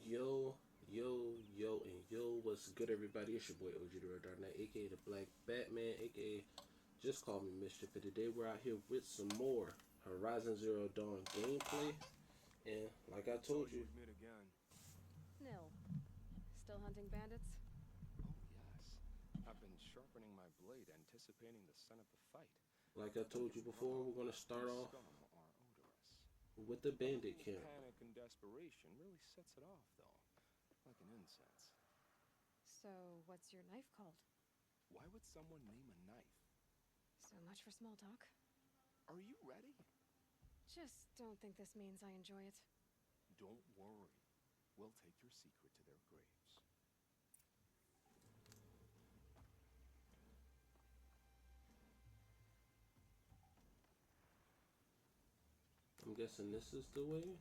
Yo, yo, and yo, what's good, everybody? It's your boy OG the Red Dark Knight, aka the Black Batman, aka just call me Mischief. And today we're out here with some more Horizon Zero Dawn gameplay. And like I So told you you, admit again. Nil. Still hunting bandits? Oh, yes. I've been sharpening my blade, anticipating the scent of the fight. like I Don't told get you me before, we're wrong, gonna start these off scum are odorous. with the A bandit little camp. panic and desperation really sets it off, though, like an incense. So, what's your knife called? Why would someone name a knife? So much for small talk. Are you ready? Just don't think this means I enjoy it. Don't worry. We'll take your secret to their graves. I'm guessing this is the way.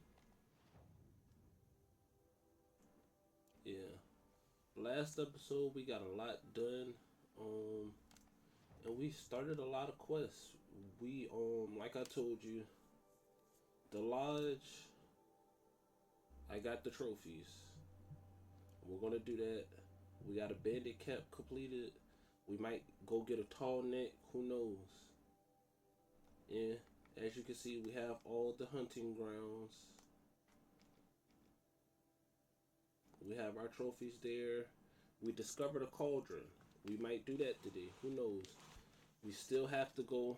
Yeah. Last episode we got a lot done. And we started a lot of quests. We like I told you, the lodge, I got the trophies. We're gonna do that. We got a bandit camp completed. We might go get a tall neck, who knows. And as you can see, we have all the hunting grounds. We have our trophies there. We discovered a cauldron. We might do that today, who knows. We still have to go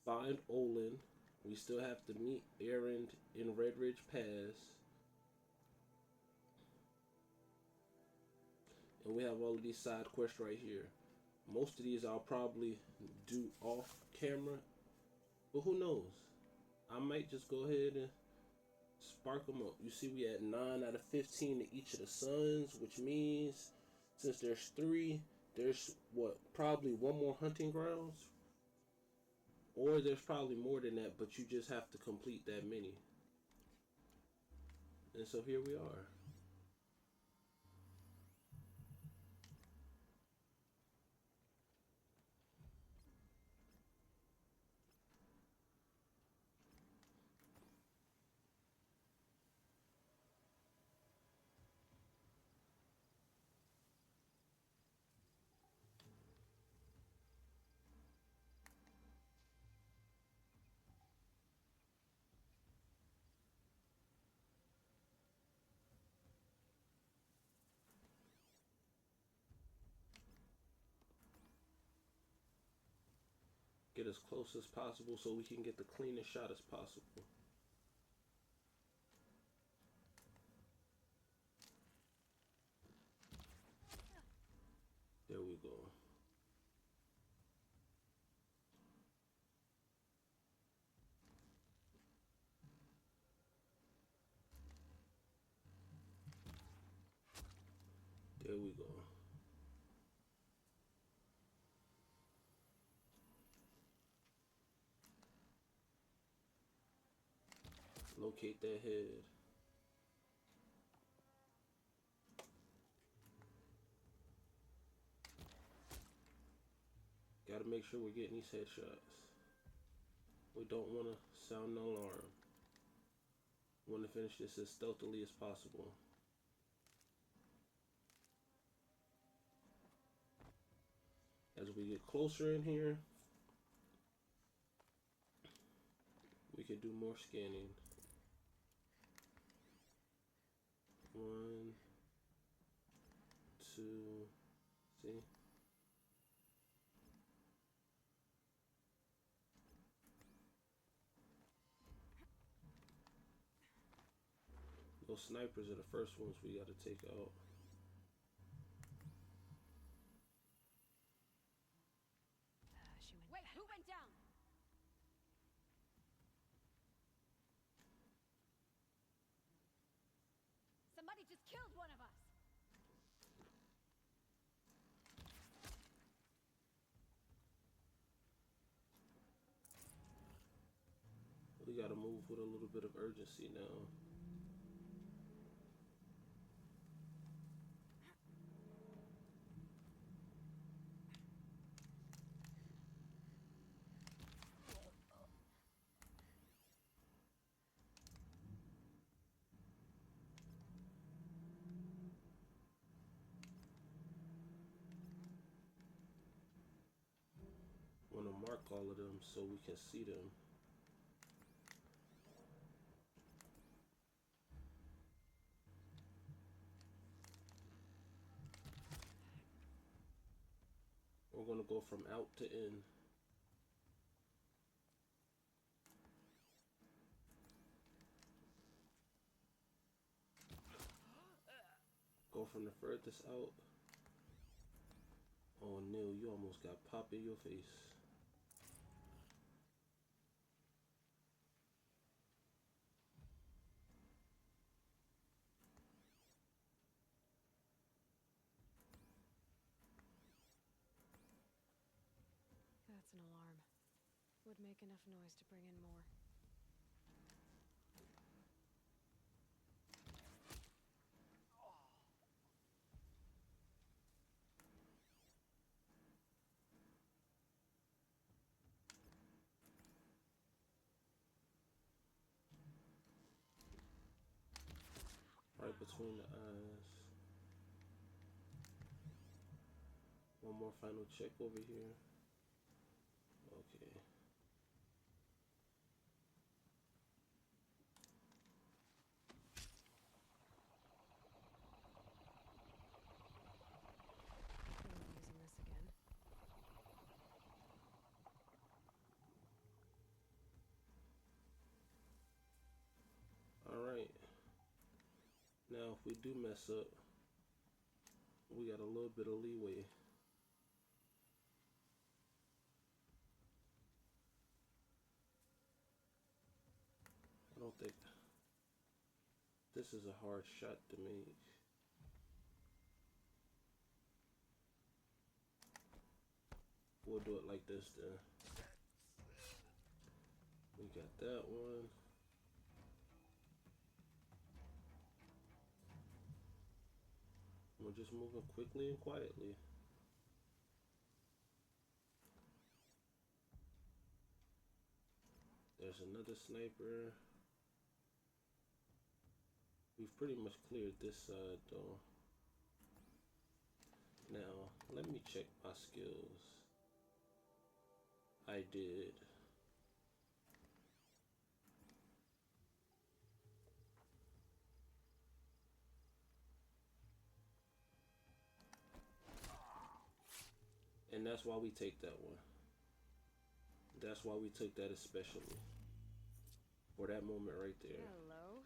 find Olin. We still have to meet Erend in Red Ridge Pass. And we have all of these side quests right here. Most of these I'll probably do off camera, but who knows? I might just go ahead and spark them up. You see, we at 9 out of 15 to each of the suns, which means since there's 3, there's what, probably one more hunting grounds, or there's probably more than that, but you just have to complete that many. And so here we are. Get as close as possible so we can get the cleanest shot as possible. There we go. There we go. Locate that head. Gotta make sure we're getting these headshots. We don't want to sound an alarm. We want to finish this as stealthily as possible. As we get closer in here, we can do more scanning. 1, 2, see? Those snipers are the first ones we gotta take out. Wait, who went down? Somebody just killed one of us! We gotta move with a little bit of urgency now. mark all of them so we can see them. We're gonna go from out to in. Go from the furthest out. Oh, Neil, you almost got popped in your face. That's an alarm. Would make enough noise to bring in more. Right between the eyes. One more final check over here. Okay. Using this again. Alright. Now, if we do mess up, we got a little bit of leeway. I don't think this is a hard shot to make. We'll do it like this then. We got that one. We're just moving quickly and quietly. There's another sniper. We've pretty much cleared this side though. Now, let me check my skills. I did. And that's why we take that one. That's why we took that especially. For that moment right there. Hello.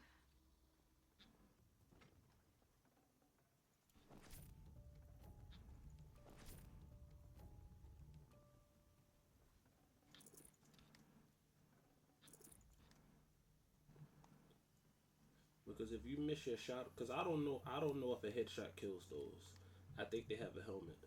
Because if you miss your shot, because I don't know if a headshot kills those. I think they have a helmet.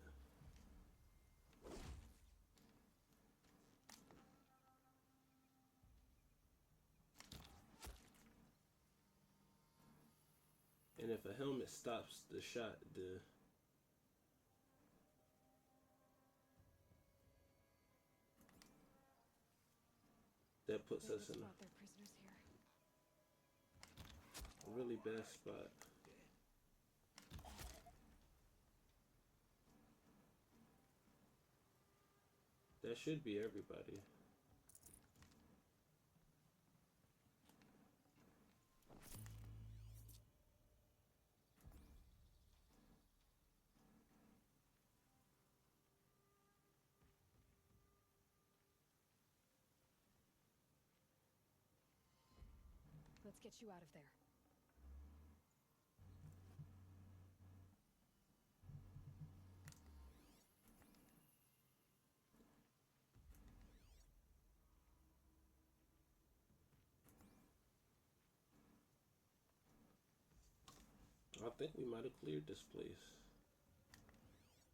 And if a helmet stops the shot, that puts us in Spot their prisoners here. a really bad spot. That should be everybody. Let's get you out of there. I think we might have cleared this place.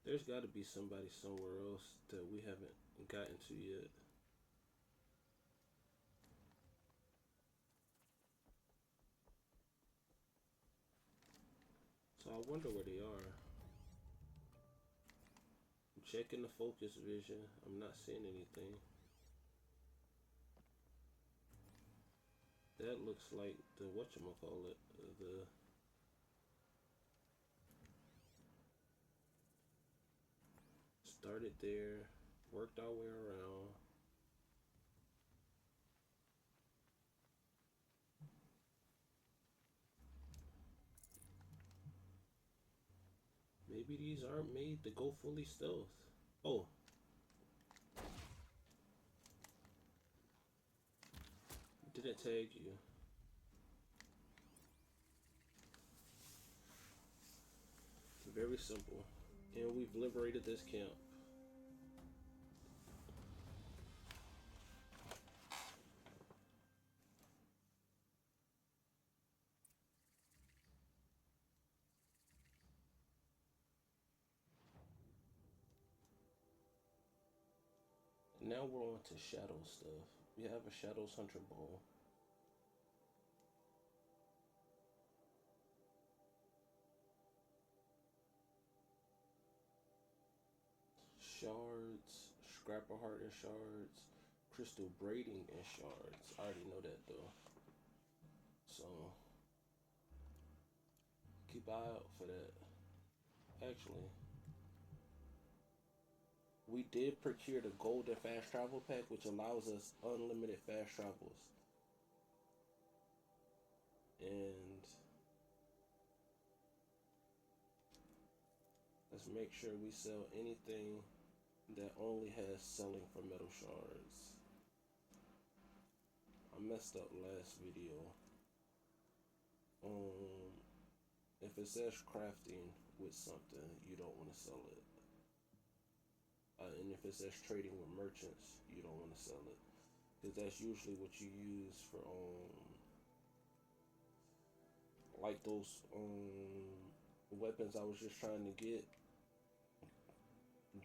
There's got to be somebody somewhere else that we haven't gotten to yet. So I wonder where they are. I'm checking the focus vision. I'm not seeing anything. That looks like the whatchamacallit, the started there, worked our way around. Maybe these aren't made to go fully stealth. Oh. Did it tag you? Very simple. And we've liberated this camp. Now we're on to shadow stuff. We have a Shadows Hunter bow. Shards, Scrapper Heart and shards, Crystal Braiding and shards. I already know that though. So keep an eye out for that. Actually, we did procure the golden fast travel pack, which allows us unlimited fast travels. And let's make sure we sell anything that only has selling for metal shards. I messed up last video. If it says crafting with something, you don't want to sell it. And if it says trading with merchants, you don't want to sell it, because that's usually what you use for like those weapons I was just trying to get.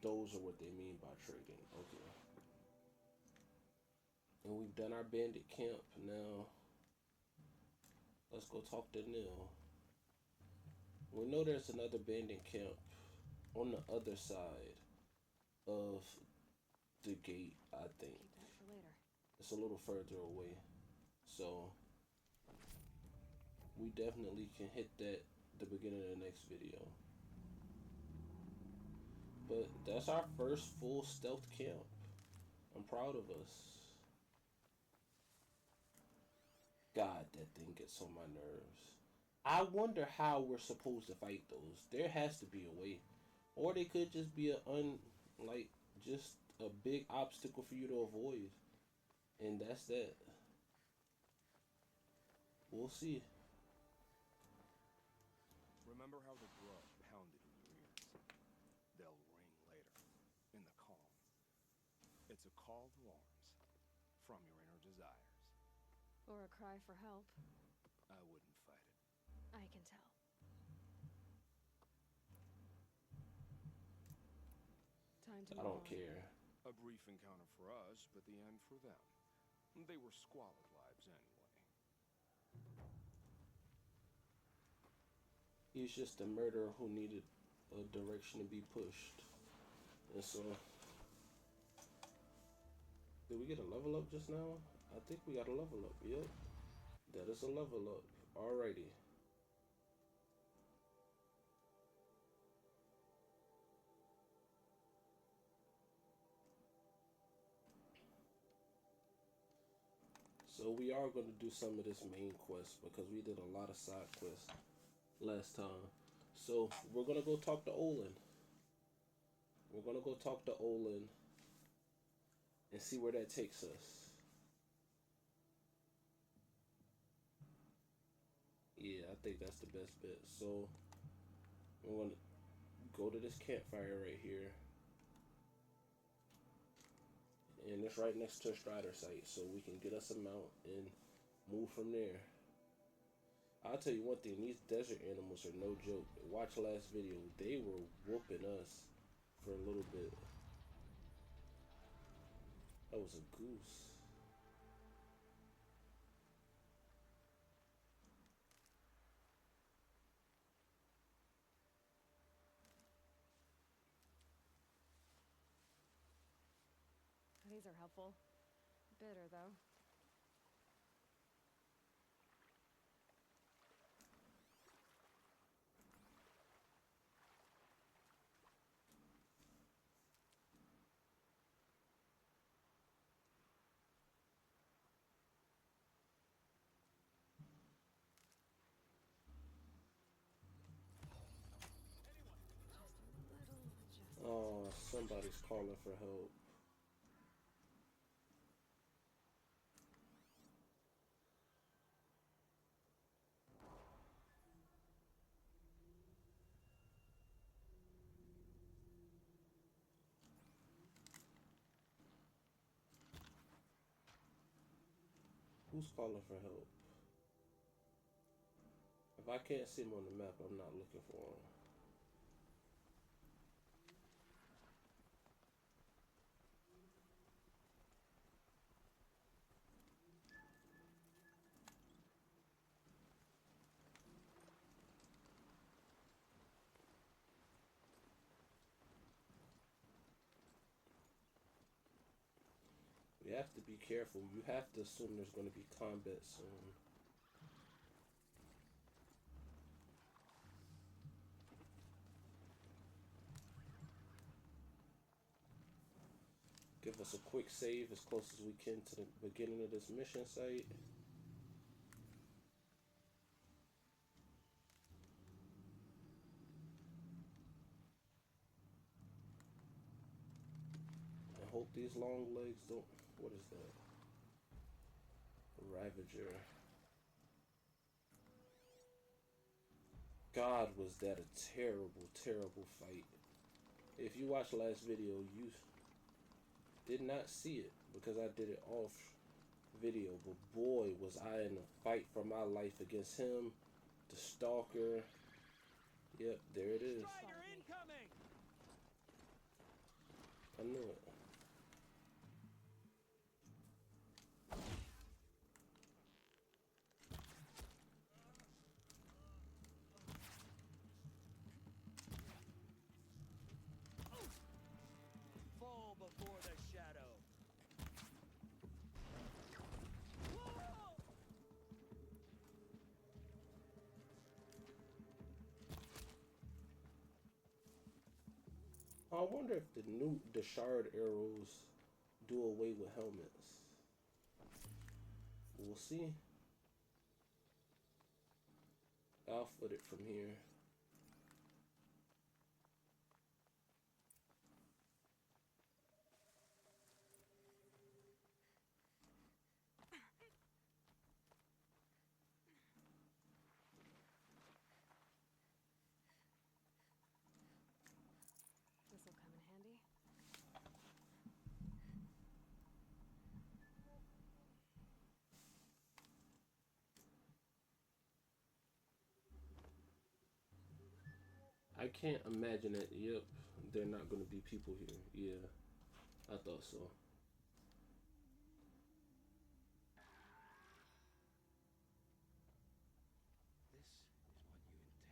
Those are what they mean by trading. Okay. And we've done our bandit camp. Now let's go talk to Neil. We know there's another bandit camp on the other side of the gate, I think. Keep that for later. It's a little further away. So we definitely can hit that at the beginning of the next video. But that's our first full stealth camp. I'm proud of us. God, that thing gets on my nerves. I wonder how we're supposed to fight those. There has to be a way. Or they could just be just a big obstacle for you to avoid. And that's that. We'll see. Remember how the grub pounded in your ears? They'll ring later, in the calm. It's a call to arms, from your inner desires. Or a cry for help. I wouldn't fight it. I can tell. Time to I move don't on. care. A brief encounter for us, but the end for them. They were squalid lives anyway. He's just a murderer who needed a direction to be pushed. And so, did we get a level up just now? I think we got a level up. Yep. That is a level up. Alrighty. So we are going to do some of this main quest because we did a lot of side quests last time. So we're going to go talk to Olin. We're going to go talk to Olin and see where that takes us. Yeah, I think that's the best bet. So we're going to go to this campfire right here. And it's right next to a Strider site, so we can get us a mount and move from there. I'll tell you one thing, these desert animals are no joke. Watch last video, they were whooping us for a little bit. That was a goose. These are helpful. Bitter, though. Just Somebody's calling for help. Who's calling for help? If I can't see him on the map, I'm not looking for him. We have to be careful. You have to assume there's going to be combat soon. Give us a quick save as close as we can to the beginning of this mission site. I hope these long legs don't... What is that? Ravager. God, was that a terrible, terrible fight. If you watched last video, you did not see it because I did it off video, but boy was I in a fight for my life against him, the stalker. Yep, there it is. I knew it. Fall before the shadow. I wonder if the shard arrows do away with helmets. We'll see. I'll foot it from here. This'll come in handy. I can't imagine that. Yep, they're not going to be people here. Yeah, I thought so. This is what you intend.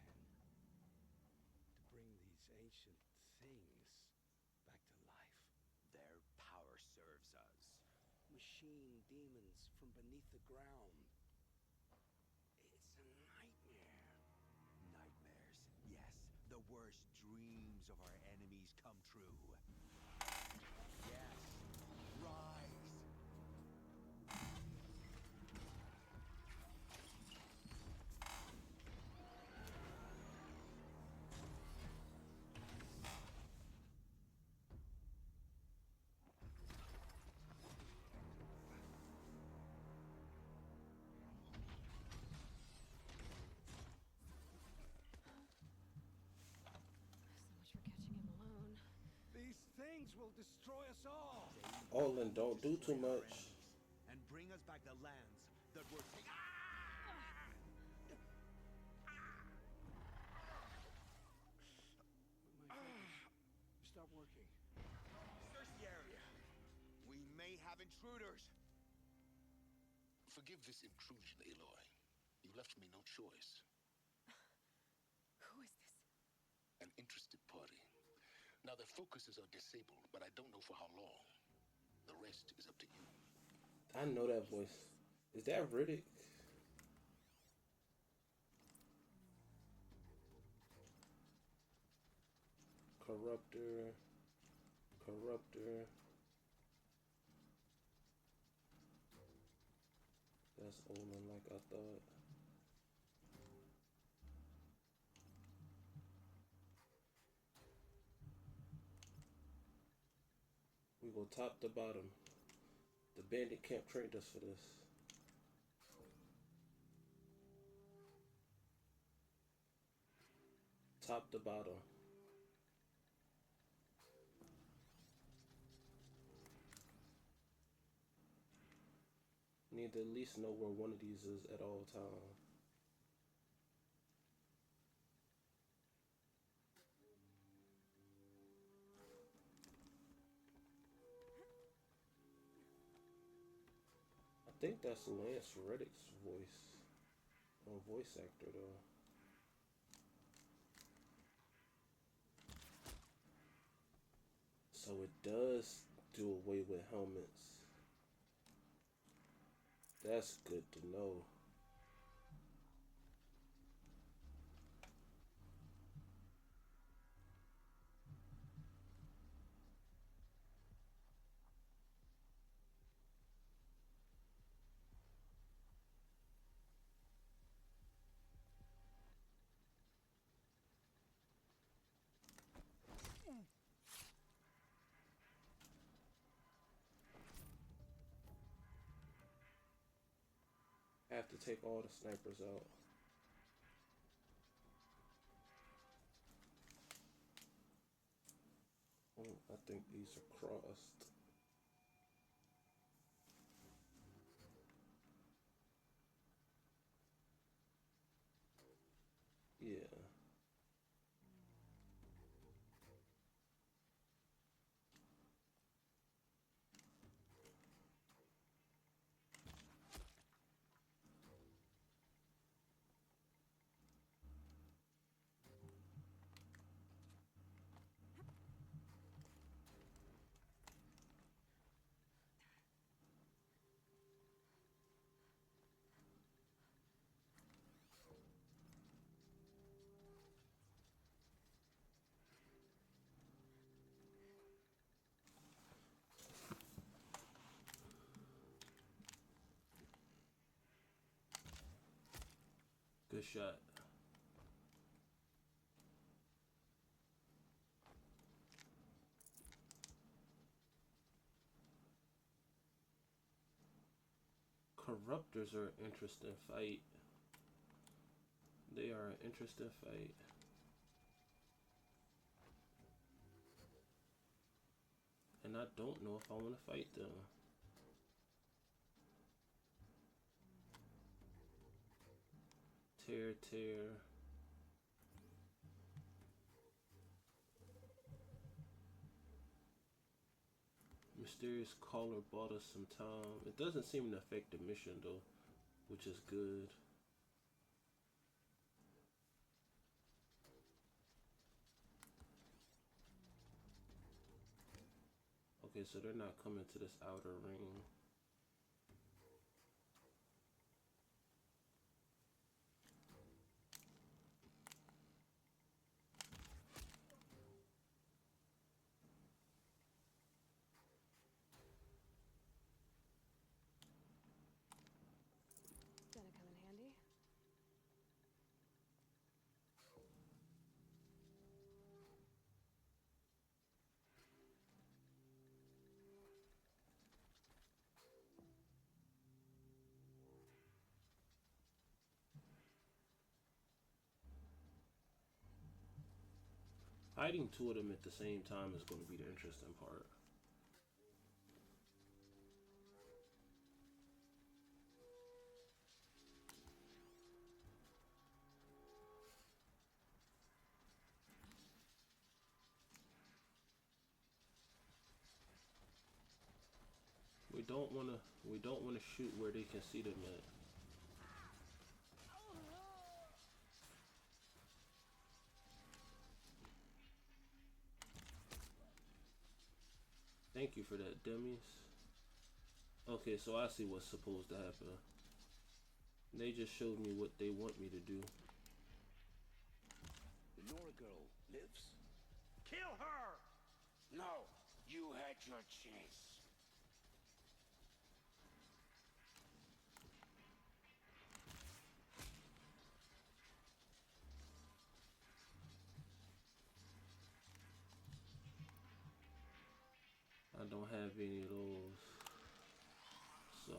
To bring these ancient things back to life. Their power serves us. Machine demons from beneath the ground. It's a nightmare. Nightmares, yes. The worst dreams of our enemies come true. Yes. Rise. So much for catching him alone. These things will destroy us all. Olin, don't do too much. And bring us back the lands that were taken. Stop working. Search the area. We may have intruders. Forgive this intrusion, Aloy. You left me no choice. Who is this? An interested party. Now their focuses are disabled, but I don't know for how long. The rest is up to you. I know that voice. Is that Riddick? Corruptor. Corruptor. That's Olin like I thought. We go top to bottom. The bandit camp trained us for this. Top to bottom. Need to at least know where one of these is at all times. I think that's Lance Reddick's voice actor though. So it does do away with helmets. That's good to know. Have to take all the snipers out. Oh, I think these are crossed. Yeah. Good shot. Corruptors are an interesting fight. They are an interesting fight. And I don't know if I want to fight them. Tear. Mysterious caller bought us some time. It doesn't seem to affect the mission though, which is good. Okay, so they're not coming to this outer ring. Gonna come in handy. Fighting two of them at the same time is going to be the interesting part. We don't want to shoot where they can see them at. Thank you for that, dummies. Okay, so I see what's supposed to happen. They just showed me what they want me to do. The Nora girl lives? Kill her! No, you had your chance. I don't have any of those. So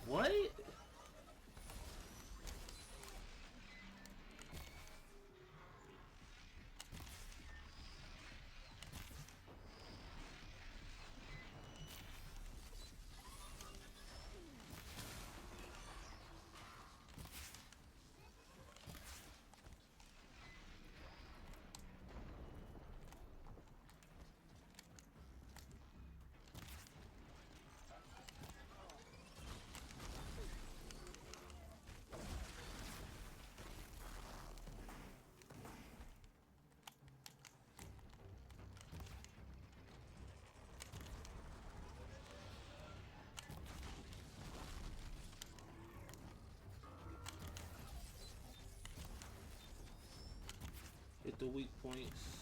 what? Hit the weak points.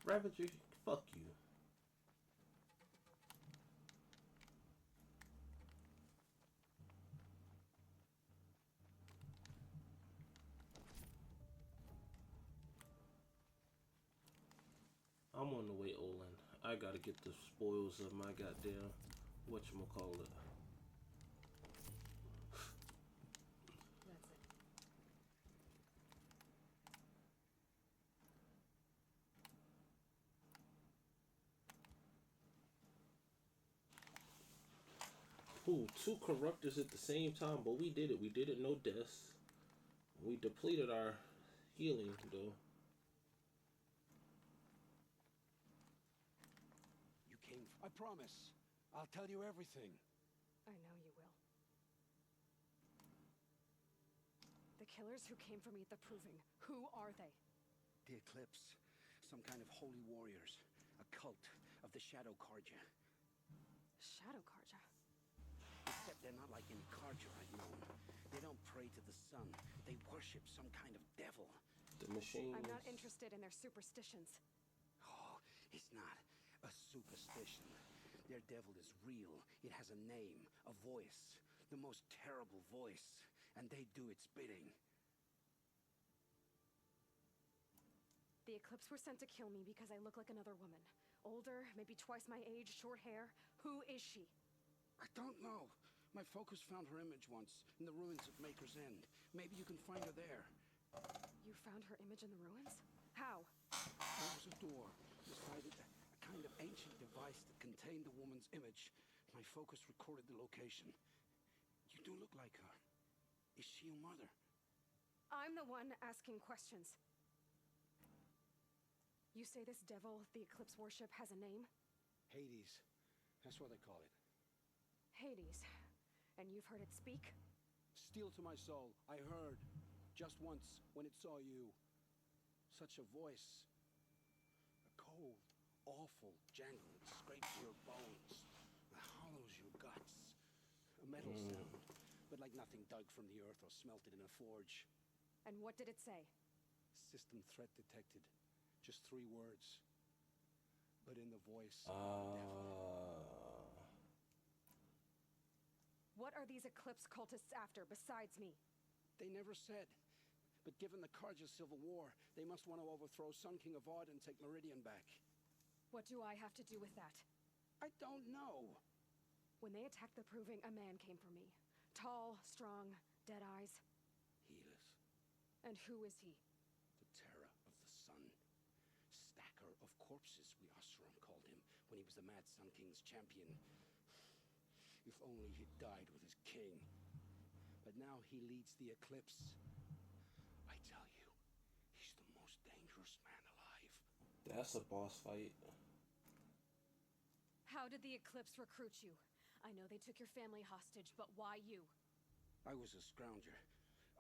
Ravager, fuck you. I'm on the way, Olin. I gotta get the spoils of my goddamn whatchamacallit. That's it. Ooh, two corruptors at the same time, but we did it. We did it, no deaths. We depleted our healing, though. You came. I promise. I'll tell you everything. I know you will. The killers who came for me at the Proving, who are they? The Eclipse. Some kind of holy warriors. A cult of the Shadow Carja. Shadow Carja. Except they're not like any Carja I've known. They don't pray to the sun. They worship some kind of devil. The machines. I'm not interested in their superstitions. Oh, it's not a superstition. Their devil is real. It has a name, a voice, the most terrible voice, and they do its bidding. The Eclipse were sent to kill me because I look like another woman. Older, maybe twice my age, short hair. Who is she? I don't know. My focus found her image once in the ruins of Maker's End. Maybe you can find her there. You found her image in the ruins? How? There was a door beside it, a kind of ancient device that contained the woman's image. My focus recorded the location. You do look like her. Is she your mother? I'm the one asking questions. You say this devil the Eclipse worship has a name? Hades. That's what they call it. Hades. And you've heard it speak? Steel to my soul. I heard. Just once, when it saw you. Such a voice. A cold, awful jangle that scrapes your bones. That hollows your guts. A metal sound, but like nothing dug from the earth or smelted in a forge. And what did it say? System threat detected. Just 3 words. But in the voice of the devil. What are these Eclipse cultists after besides me? They never said. But given the Carja civil war, they must want to overthrow Sun King Avad and take Meridian back. What do I have to do with that? I don't know. When they attacked the Proving, a man came for me. Tall, strong, dead eyes. Helis, And who is he? the terror of the sun. Stacker of corpses, we Oseram called him when he was the Mad Sun King's champion. If only he'd died with his king. But now he leads the Eclipse. I tell you, he's the most dangerous man alive. That's a boss fight. How did the Eclipse recruit you? I know they took your family hostage, but why you? I was a scrounger,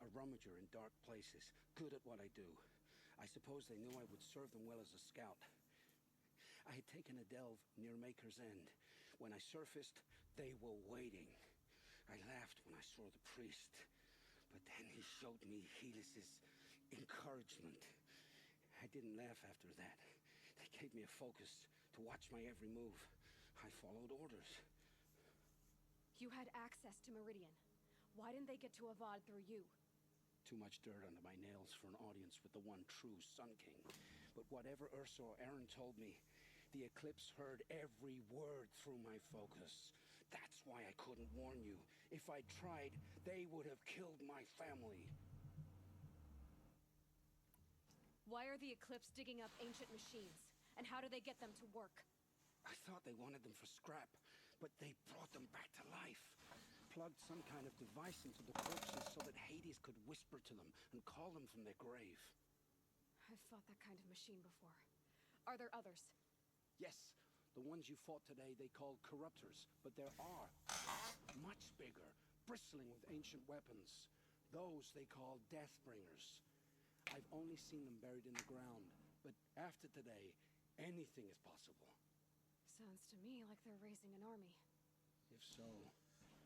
a rummager in dark places, good at what I do. I suppose they knew I would serve them well as a scout. I had taken a delve near Maker's End. When I surfaced, they were waiting. I laughed when I saw the priest, but then he showed me Helis's encouragement. I didn't laugh after that. They gave me a focus to watch my every move. I followed orders. You had access to Meridian. Why didn't they get to Avad through you? Too much dirt under my nails for an audience with the one true Sun King. But whatever Ursa or Aaron told me, the Eclipse heard every word through my focus. That's why I couldn't warn you. If I tried, they would have killed my family. Why are the Eclipse digging up ancient machines? And how do they get them to work? I thought they wanted them for scrap, but they brought them back to life. Plugged some kind of device into the corpses so that Hades could whisper to them and call them from their grave. I've fought that kind of machine before. Are there others? Yes, the ones you fought today they called corruptors, but there are much bigger, bristling with ancient weapons. Those they call Deathbringers. I've only seen them buried in the ground, but after today, anything is possible. Sounds to me like they're raising an army. If so,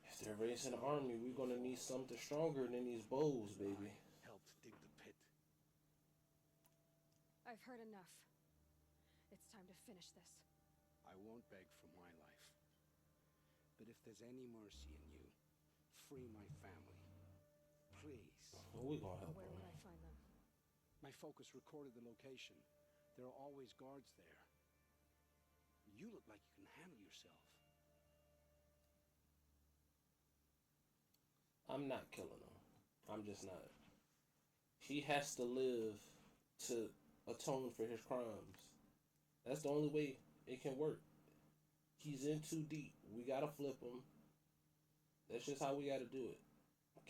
If they're raising an army, we're gonna need something stronger than these bows, baby. I helped dig the pit. I've heard enough. It's time to finish this. I won't beg for my life. But if there's any mercy in you, free my family. Please. We're gonna help Where them. would I find them? My focus recorded the location. There are always guards there. You look like you can handle yourself. I'm not killing him. I'm just not. He has to live to atone for his crimes. That's the only way it can work. He's in too deep. We gotta flip him. That's just how we gotta do it.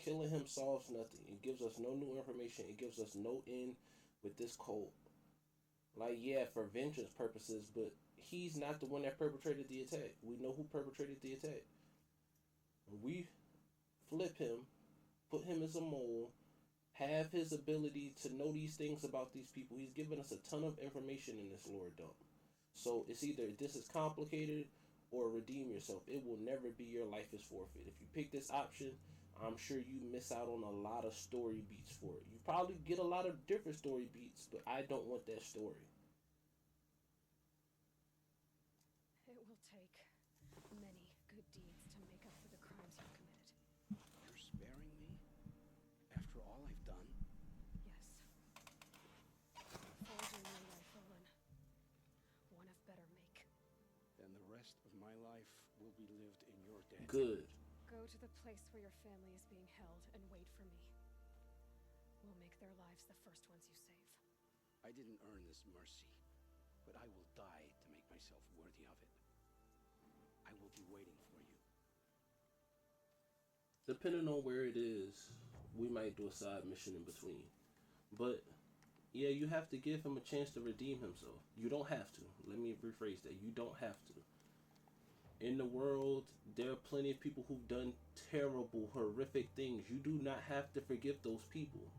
Killing him solves nothing. It gives us no new information. It gives us no end with this cult. Like, yeah, for vengeance purposes, but he's not the one that perpetrated the attack. We know who perpetrated the attack. We flip him, put him as a mole, have his ability to know these things about these people. He's given us a ton of information in this lore dump. So it's either this is complicated or redeem yourself. It will never be your life is forfeit. If you pick this option, I'm sure you miss out on a lot of story beats for it. You probably get a lot of different story beats, but I don't want that story. It will take many good deeds to make up for the crimes you've committed. You're sparing me? After all I've done? Yes. Forging your life, Olin. One of better make. Then the rest of my life will be lived in your debt. Good. Go to the place where your family is being held and wait for me. We'll make their lives the first ones you save. I didn't earn this mercy, but I will die to make myself worthy of it. I will be waiting for you. Depending on where it is, we might do a side mission in between. But yeah, you have to give him a chance to redeem himself. You don't have to. Let me rephrase that. You don't have to. In the world, there are plenty of people who've done terrible, horrific things. You do not have to forgive those people.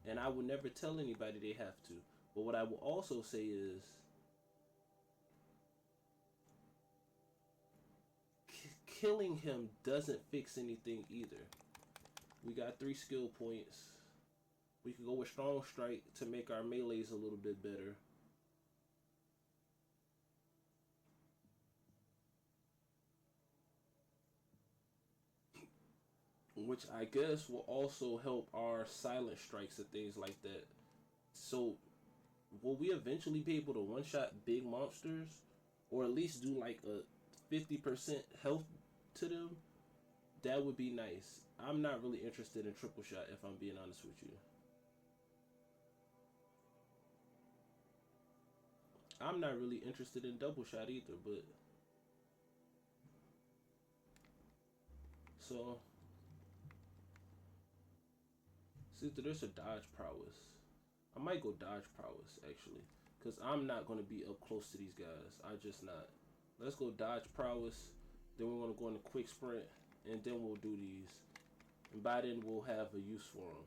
And I will never tell anybody they have to. But what I will also say is, killing him doesn't fix anything either. We got 3 skill points. We could go with Strong Strike to make our melees a little bit better. Which I guess will also help our silent strikes and things like that. So, will we eventually be able to one-shot big monsters? Or at least do like a 50% health to them? That would be nice. I'm not really interested in triple shot, if I'm being honest with you. I'm not really interested in double shot either, but... So... see, there's a dodge prowess. I might go dodge prowess, actually. Because I'm not going to be up close to these guys. I just not. Let's go dodge prowess. Then we're going to go into quick sprint. And then we'll do these. And by then we'll have a use for them.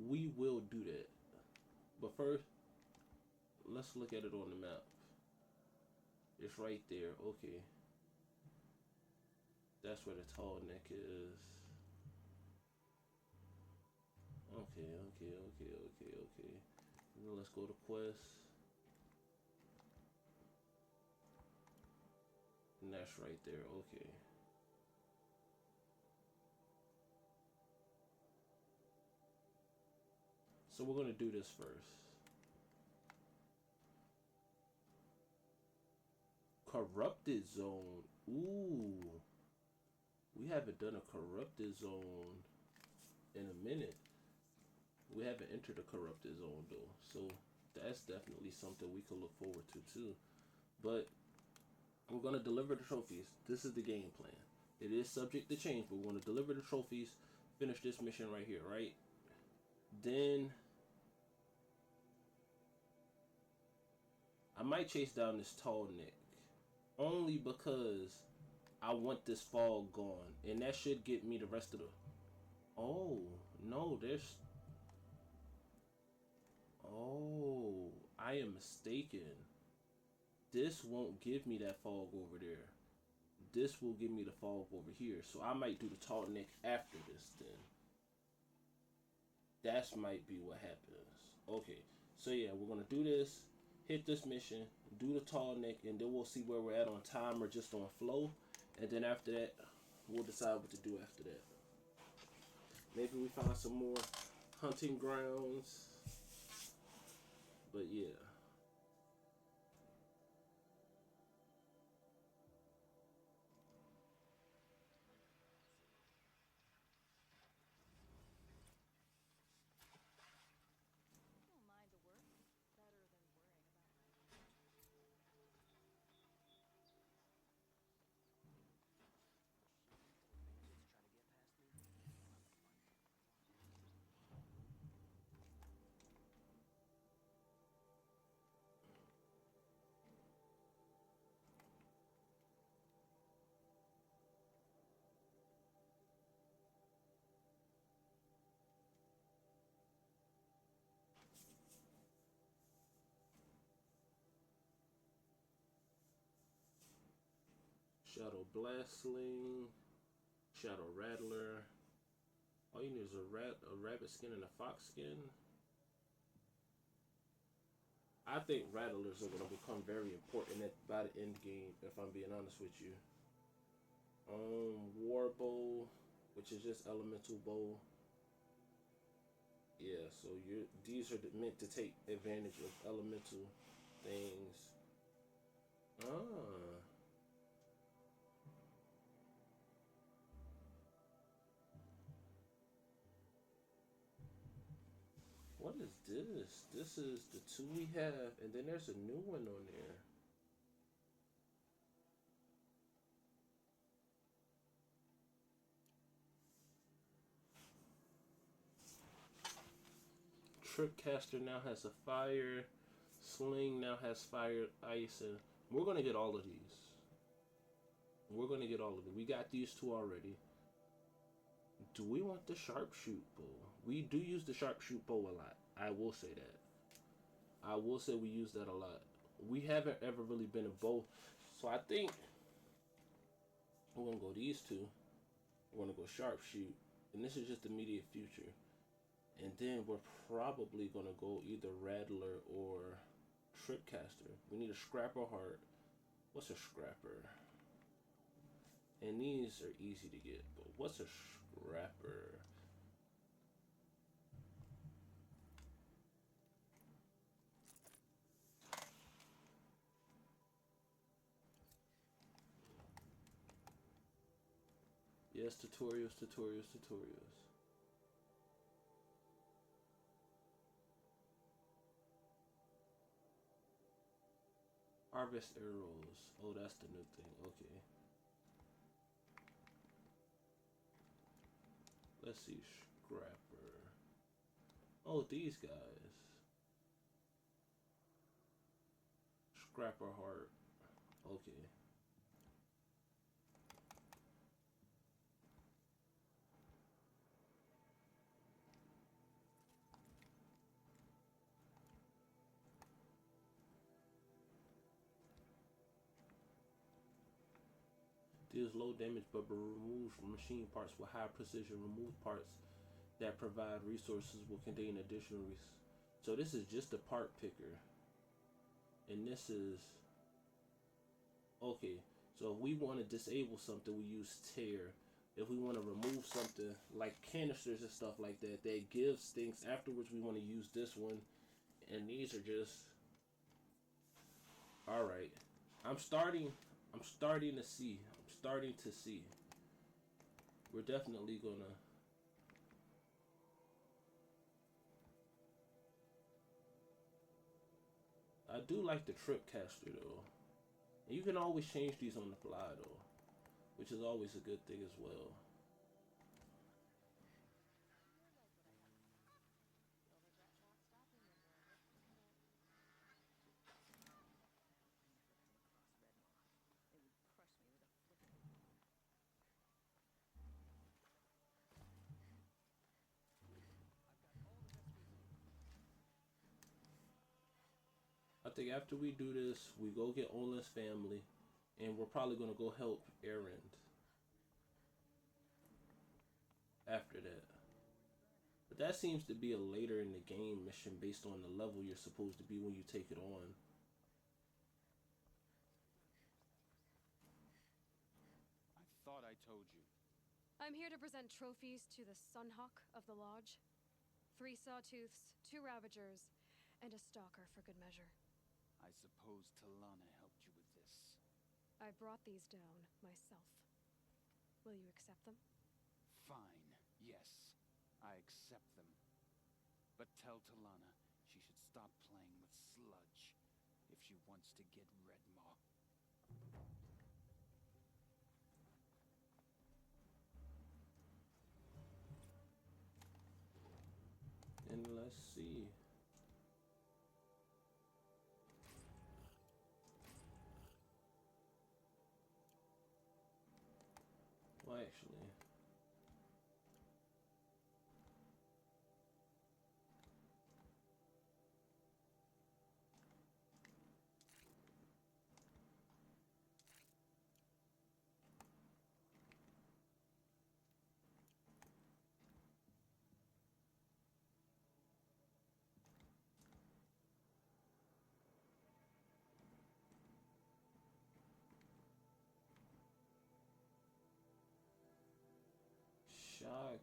We will do that. But first, let's look at it on the map. It's right there. Okay. That's where the tall neck is. Okay. And then let's go to quest. And that's right there. Okay. So we're going to do this first. Corrupted zone. Ooh. We haven't done a corrupted zone in a minute. We haven't entered a corrupted zone though. So that's definitely something we can look forward to too. But we're going to deliver the trophies. This is the game plan. It is subject to change, but we're going to deliver the trophies, finish this mission right here, right? Then I might chase down this tall neck. Only because I want this fog gone. And that should get me the rest of the... Oh, no, there's... Oh, I am mistaken. This won't give me that fog over there. This will give me the fog over here. So I might do the tall neck after this then. That might be what happens. Okay, so yeah, we're going to do this. Hit this mission, do the tall neck, and then we'll see where we're at on time or just on flow. And then after that, we'll decide what to do after that. Maybe we find some more hunting grounds. But yeah. Shadow Blast Sling, Shadow Rattler. All you need is a rabbit skin and a fox skin. I think rattlers are gonna become very important by the end game, if I'm being honest with you. War Bow, which is just elemental bow. Yeah, so these are meant to take advantage of elemental things. Ah. What is this? This is the two we have, and then there's a new one on there. Tripcaster now has a fire. Sling now has fire, ice, and we're gonna get all of these. We're gonna get all of them. We got these two already. Do we want the sharpshoot bow? We do use the sharpshoot bow a lot. I will say that. I will say we use that a lot. We haven't ever really been a bow, so I think we're gonna go these two. We're gonna go sharpshoot, and this is just immediate future. And then we're probably gonna go either Rattler or Tripcaster. We need a Scrapper Heart. What's a Scrapper? And these are easy to get, but what's a Scrapper? Yes, tutorials, tutorials, tutorials. Harvest arrows. Oh, that's the new thing. Okay. Let's see. Scrapper. Oh, these guys. Scrapper Heart. Okay. Deals low damage but removes machine parts with high precision. Remove parts that provide resources will contain additional so this is just a part picker. And this is okay. So if we want to disable something, we use tear. If we want to remove something like canisters and stuff like that that gives things afterwards, we want to use this one. And these are just all right. I'm starting to see. We're definitely gonna. I do like the Tripcaster though. And you can always change these on the fly though, which is always a good thing as well. I think after we do this, we go get Olin's family, and we're probably gonna go help Erend after that. But that seems to be a later in the game mission based on the level you're supposed to be when you take it on. I thought I told you. I'm here to present trophies to the Sunhawk of the Lodge. 3 Sawtooths, 2 Ravagers, and a Stalker for good measure. I suppose Talana helped you with this. I brought these down myself. Will you accept them? Fine, yes. I accept them. But tell Talana she should stop playing with sludge if she wants to get Redmaw. And let's see. Well, actually, shock,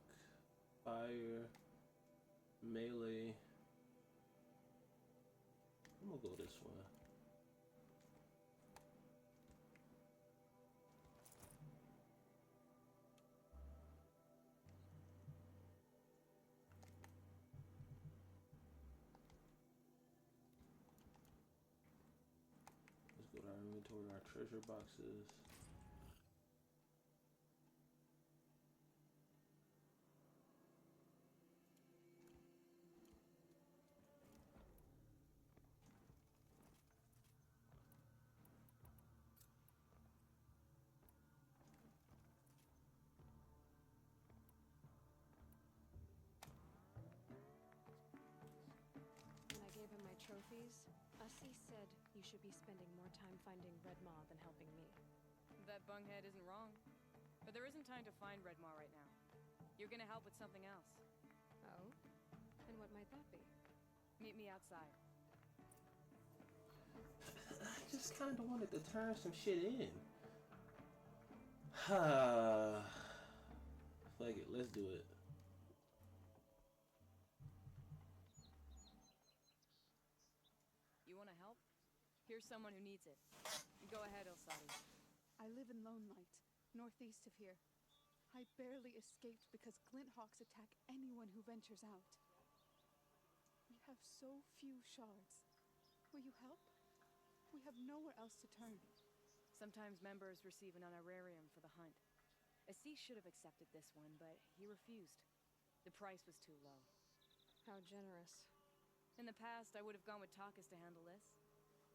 fire, melee. I'm gonna go this way. Let's go to our inventory, our treasure boxes. When I gave him my trophies, Ussie said you should be spending more time finding Red Maw than helping me. That bunghead isn't wrong. But there isn't time to find Red Maw right now. You're gonna help with something else. Oh? And what might that be? Meet me outside. I just kind of wanted to turn some shit in. Fuck it, let's do it. You wanna help? Here's someone who needs it. Go ahead, Elsadi. I live in Lone Light, northeast of here. I barely escaped because Glint Hawks attack anyone who ventures out. We have so few shards. Will you help? We have nowhere else to turn. Sometimes members receive an honorarium for the hunt. Assis should have accepted this one, but he refused. The price was too low. How generous. In the past, I would have gone with Takas to handle this.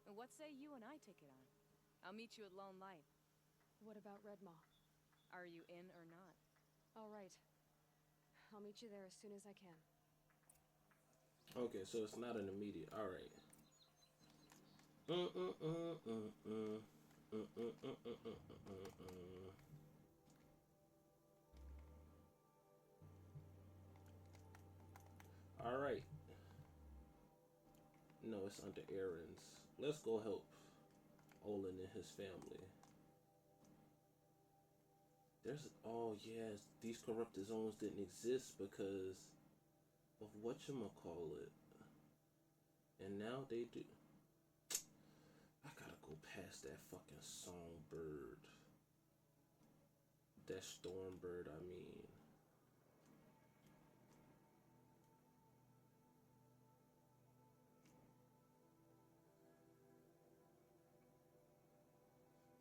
And what say you and I take it on? I'll meet you at Lone Light. What about Red Maw? Are you in or not? All right. I'll meet you there as soon as I can. Okay, so it's not an immediate. All right. All right. No, it's under errands. Let's go help Olin and his family. There's, oh yes, these corrupted zones didn't exist because of whatchamacallit. And now they do. I gotta go past that fucking songbird. That stormbird, I mean.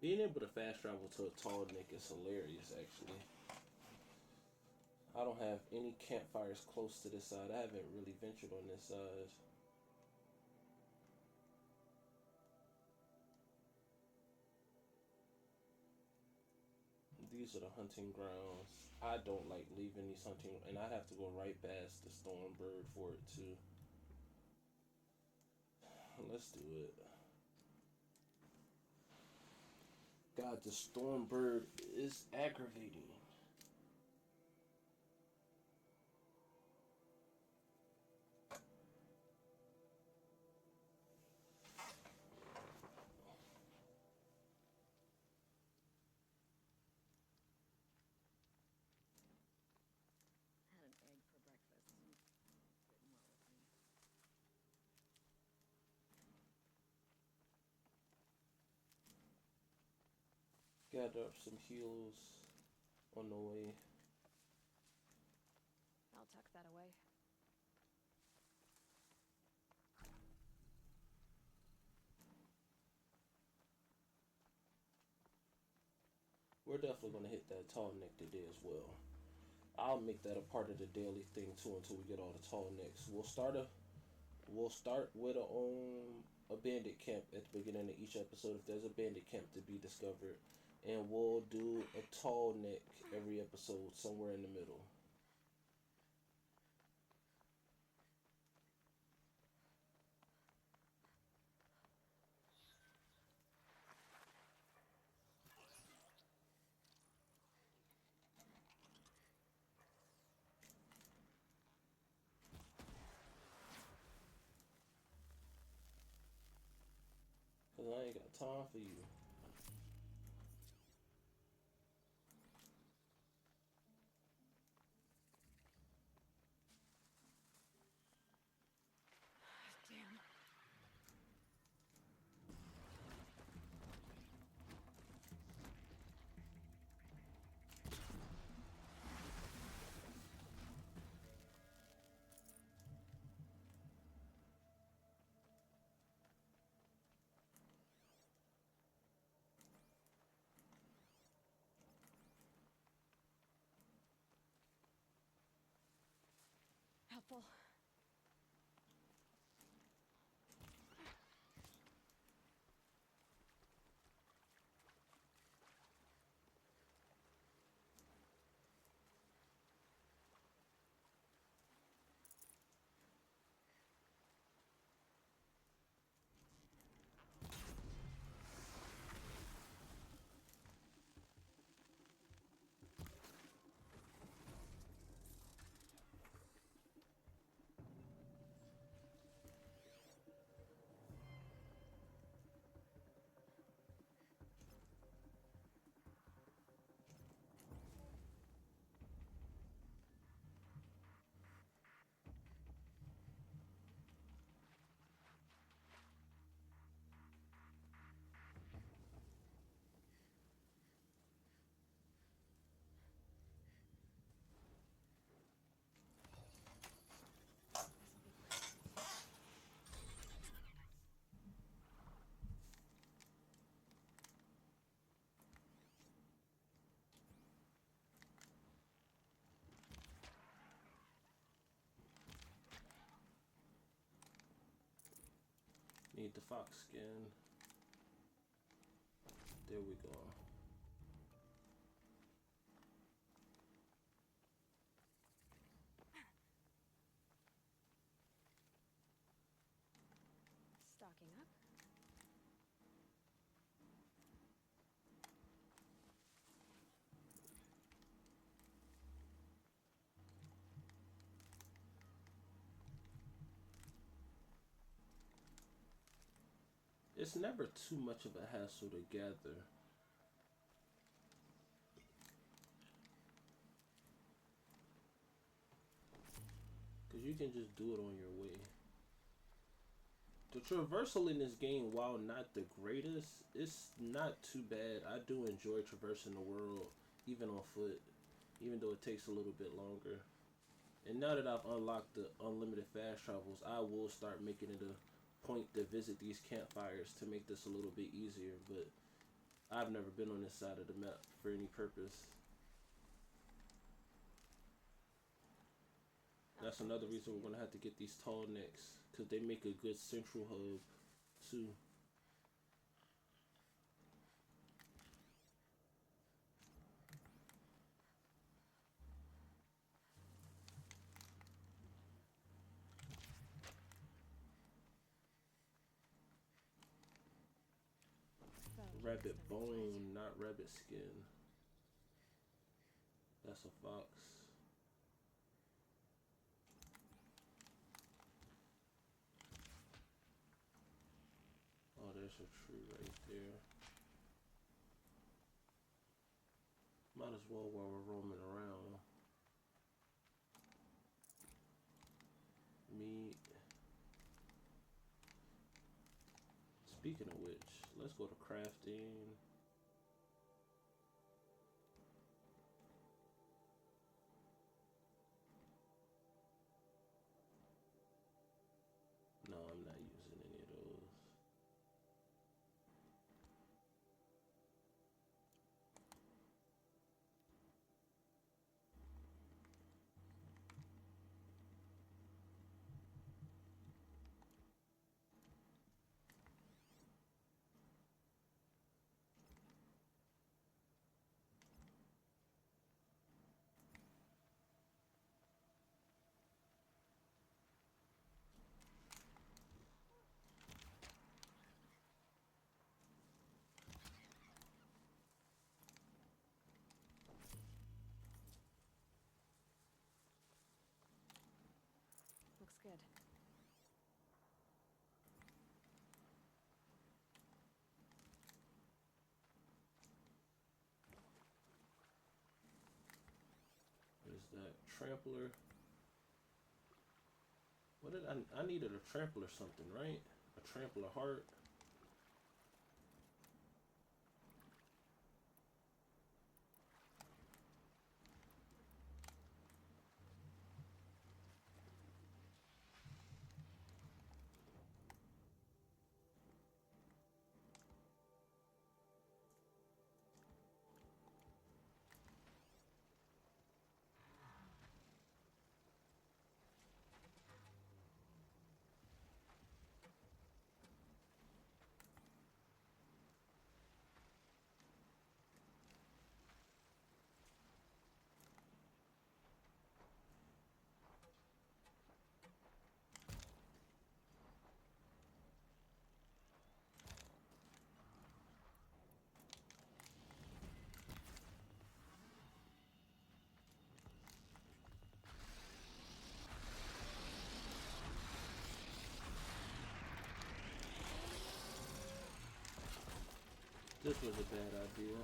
Being able to fast travel to a tall neck is hilarious, actually. I don't have any campfires close to this side. I haven't really ventured on this side. These are the hunting grounds. I don't like leaving these hunting, and I have to go right past the Stormbird for it too. Let's do it. God, the Stormbird is aggravating. Had an egg for breakfast. Fitting well with me. Gather up some heals on the way. I'll tuck that away. We're definitely gonna hit that tall neck today as well. I'll make that a part of the daily thing too until we get all the tall necks. We'll start with a bandit camp at the beginning of each episode if there's a bandit camp to be discovered, and we'll do a tall neck every episode somewhere in the middle. Cause I ain't got time for you. Helpful. Need the fox skin. There we go. Stocking up. It's never too much of a hassle to gather. Because you can just do it on your way. The traversal in this game, while not the greatest, it's not too bad. I do enjoy traversing the world, even on foot, even though it takes a little bit longer. And now that I've unlocked the unlimited fast travels, I will start making it a point to visit these campfires to make this a little bit easier, but I've never been on this side of the map for any purpose. That's another reason we're gonna have to get these tall necks, because they make a good central hub too. Rabbit bone, not rabbit skin. That's a fox. Oh, there's a tree right there. Might as well while we're roaming around. Meat. Speaking of which, let's go to crafting. No, I'm not using any of those. Looks good. What is that? Trampler. What did I needed a trample or something, right? A trampler heart. This was a bad idea.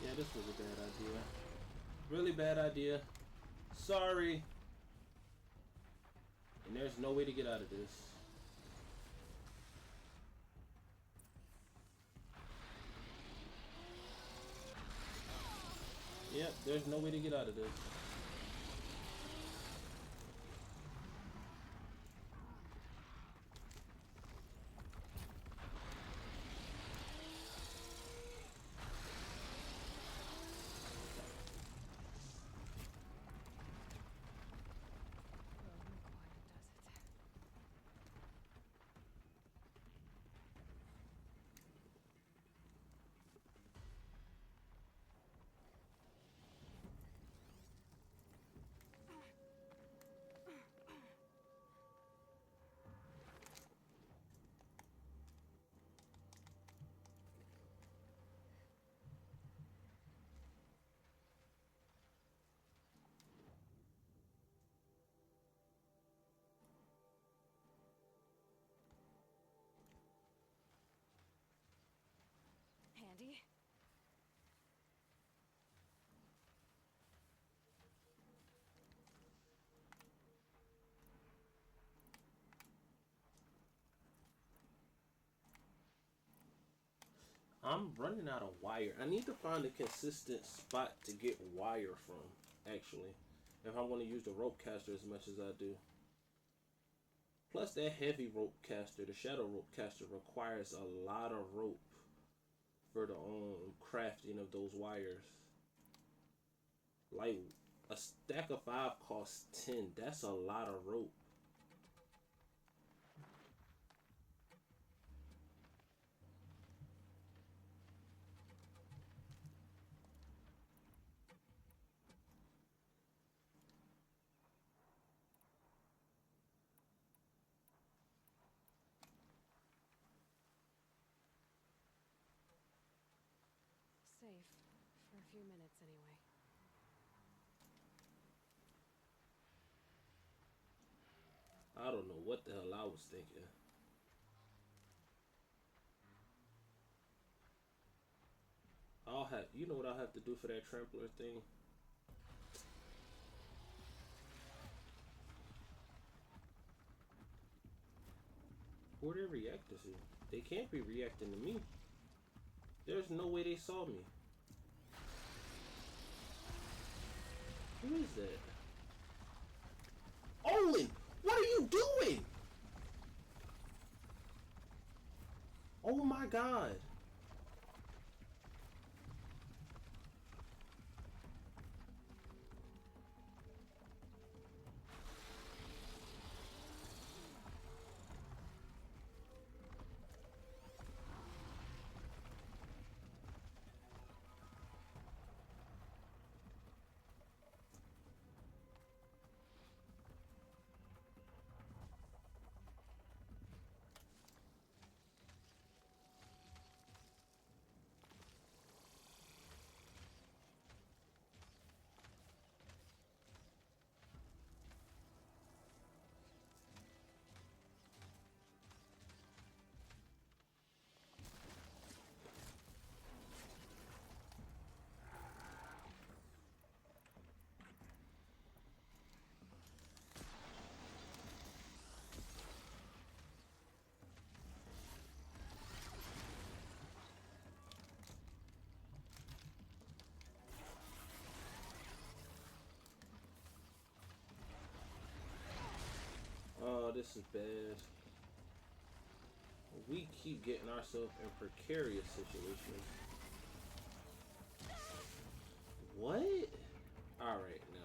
Yeah, this was a bad idea. Really bad idea. Sorry. And there's no way to get out of this. Yep, there's no way to get out of this. Handy? I'm running out of wire. I need to find a consistent spot to get wire from, actually, if I'm going to use the rope caster as much as I do. Plus, that heavy rope caster, the shadow rope caster, requires a lot of rope for the crafting of those wires. Like, a stack of 5 costs 10. That's a lot of rope. Safe. For a few minutes, anyway. I don't know what the hell I was thinking. You know what I'll have to do for that trampler thing? Who are they reacting to? They can't be reacting to me. There's no way they saw me. Who is that? Olin! What are you doing? Oh my god. Oh, this is bad. We keep getting ourselves in precarious situations. What? Alright, now.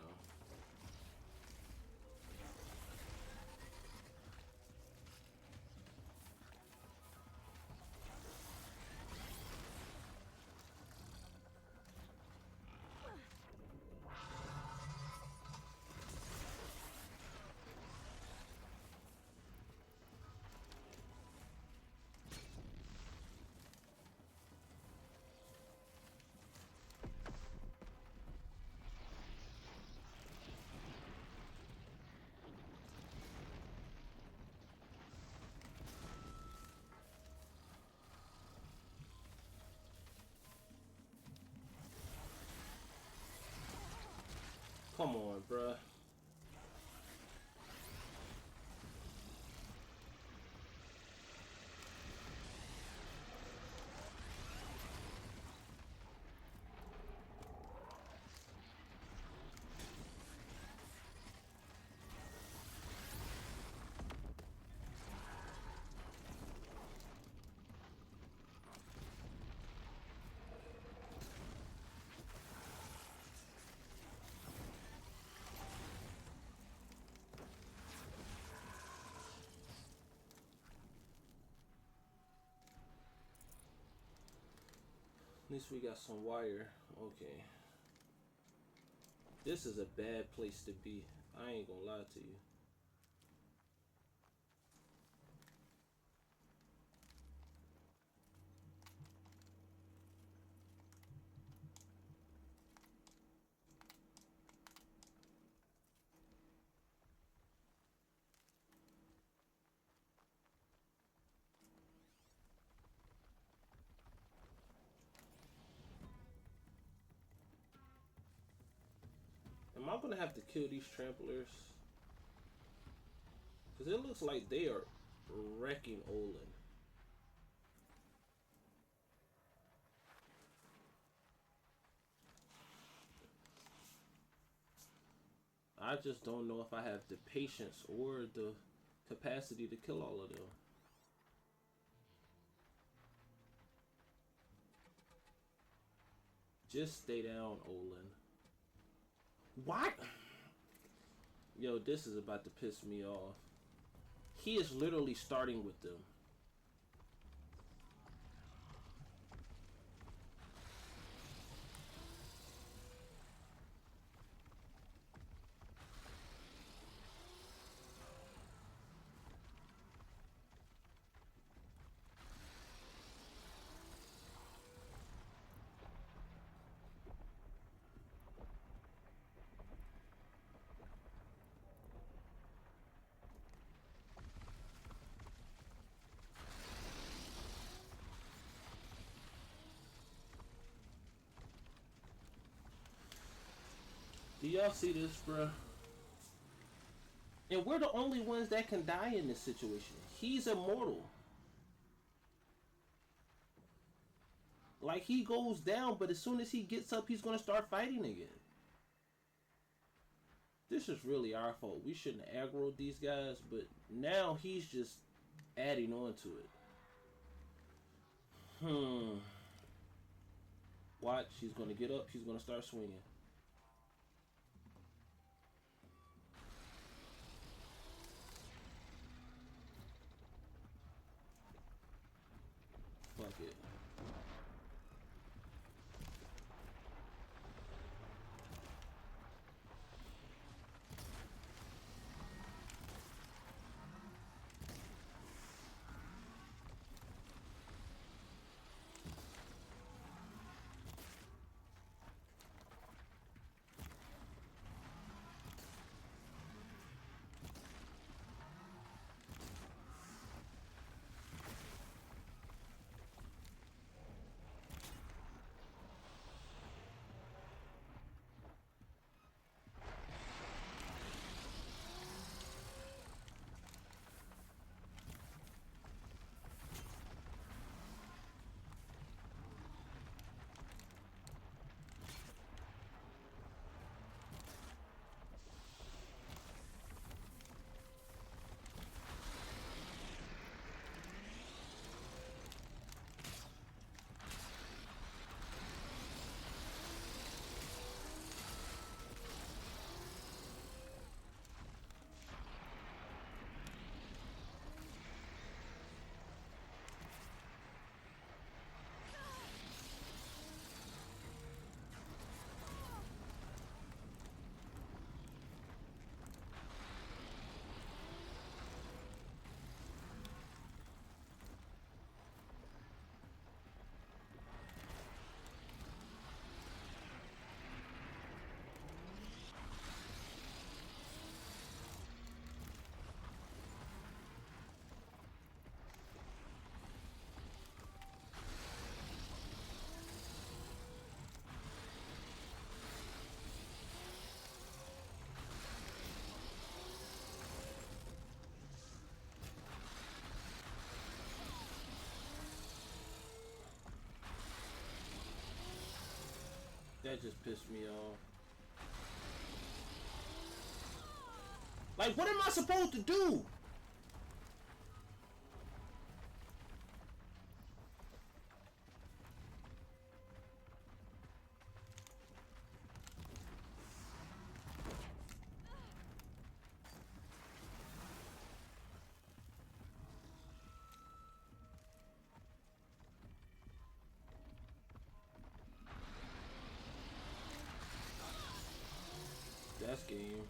Come on, bruh. At least we got some wire. Okay. This is a bad place to be. I ain't gonna lie to you. Am I gonna have to kill these tramplers? Because it looks like they are wrecking Olin. I just don't know if I have the patience or the capacity to kill all of them. Just stay down, Olin. What? Yo, this is about to piss me off. He is literally starting with them. Do y'all see this, bruh? And we're the only ones that can die in this situation. He's immortal. Like, he goes down, but as soon as he gets up, he's gonna start fighting again. This is really our fault. We shouldn't have aggroed these guys, but now he's just adding on to it. Watch, he's gonna get up, he's gonna start swinging. Fuck it. That just pissed me off. Like, what am I supposed to do? That's game.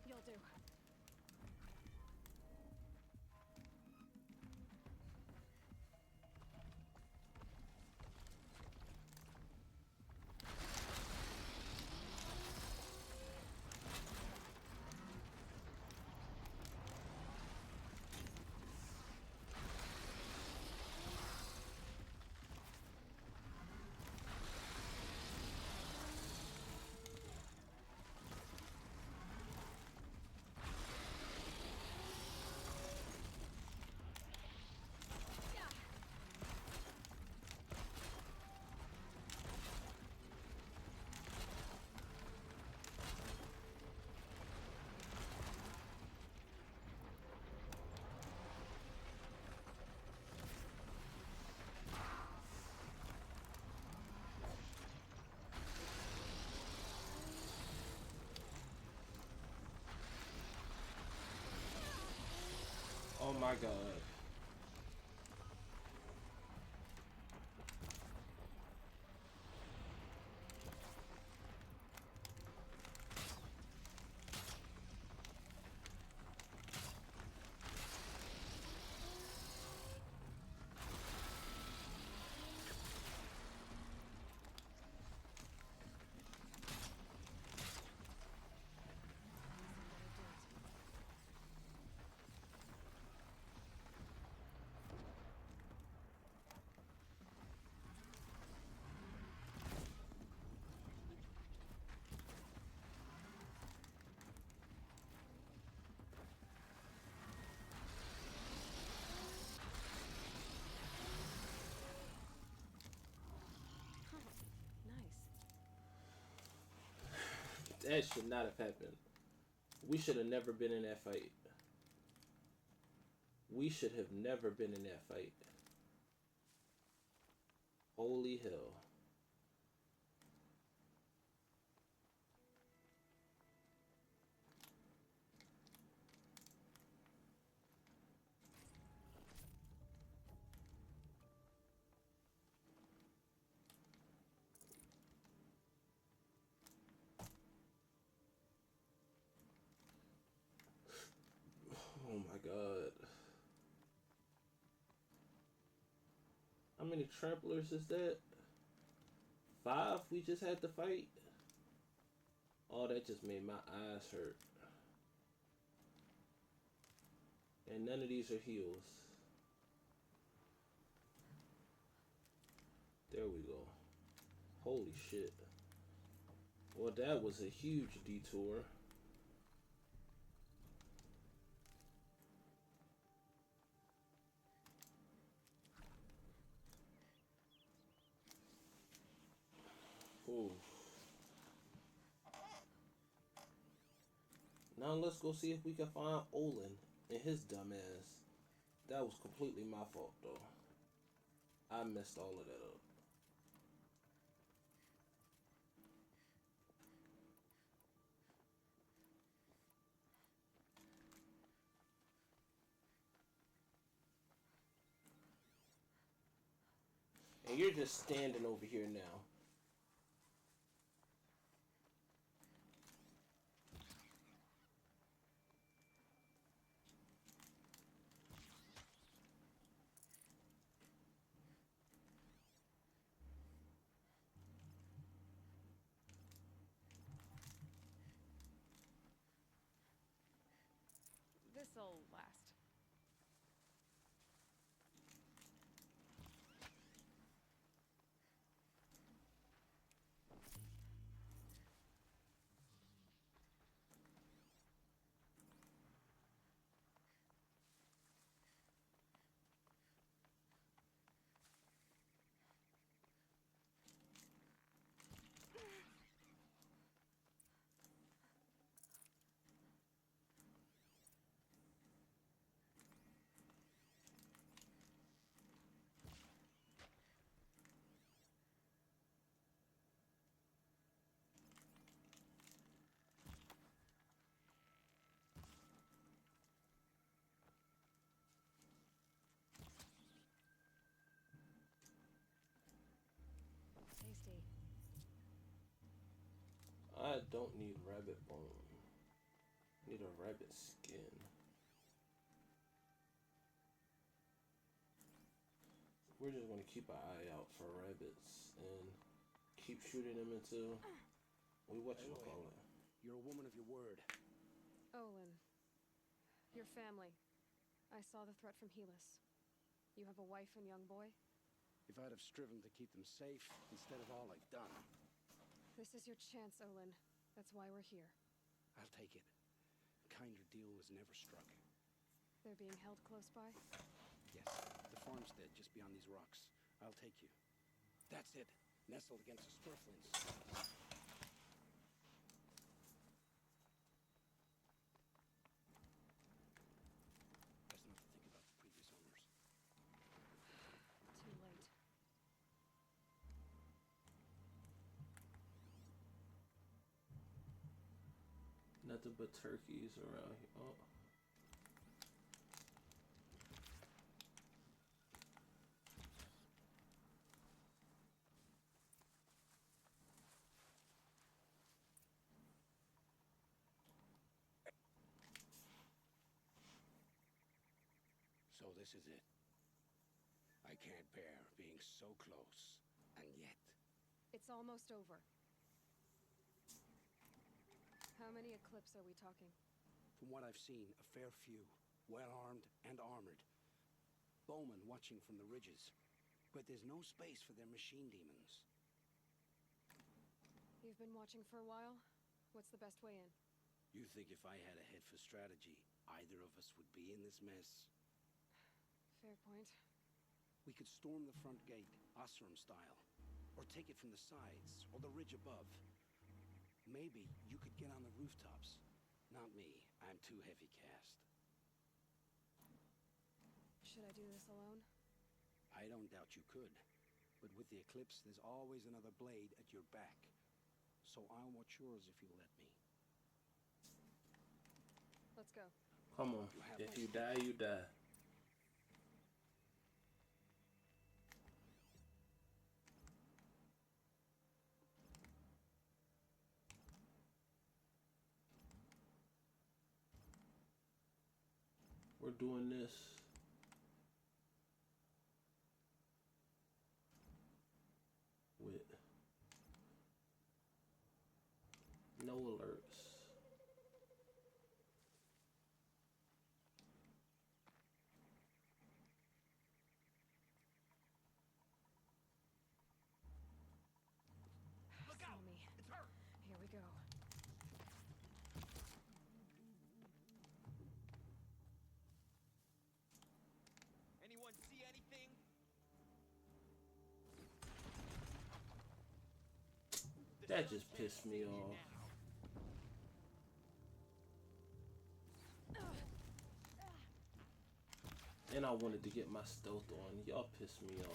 You'll do. Oh my god. That should not have happened. We should have never been in that fight. We should have never been in that fight. Holy hell. Oh my god. How many tramplers is that? 5 we just had to fight? Oh, that just made my eyes hurt. And none of these are heals. There we go. Holy shit. Well, that was a huge detour. Ooh. Now let's go see if we can find Olin and his dumb ass. That was completely my fault though. I messed all of that up. And you're just standing over here now. This'll last. Tasty. I don't need rabbit bone. I need a rabbit skin. We're just gonna keep an eye out for rabbits and keep shooting them until we whatchamacallit. You're a woman of your word. Olin, your family. I saw the threat from Helis. You have a wife and young boy? If I'd have striven to keep them safe instead of all I've done, This is your chance, Olin. That's why we're here. I'll take it. A kinder deal was never struck. They're being held close by? Yes, the farmstead just beyond these rocks. I'll take you. That's it. Nestled against the spurflings. Best not to think about the previous owners. Too late. Nothing but turkeys around here. Oh. So this is it. I can't bear being so close, and yet. It's almost over. How many Eclipse are we talking? From what I've seen, a fair few. Well-armed and armored. Bowmen watching from the ridges. But there's no space for their machine demons. You've been watching for a while? What's the best way in? You think if I had a head for strategy, either of us would be in this mess? Fair point. We could storm the front gate, Osram style. Or take it from the sides, or the ridge above. Maybe you could get on the rooftops. Not me. I'm too heavy cast. Should I do this alone? I don't doubt you could. But with the Eclipse, there's always another blade at your back. So I'll watch yours if you let me. Let's go. Come on. If you die, you die. We're doing this. With no alerts. Look out! Follow me. It's her! Here we go. Anyone see anything? That just pissed me off. And I wanted to get my stealth on. Y'all pissed me off.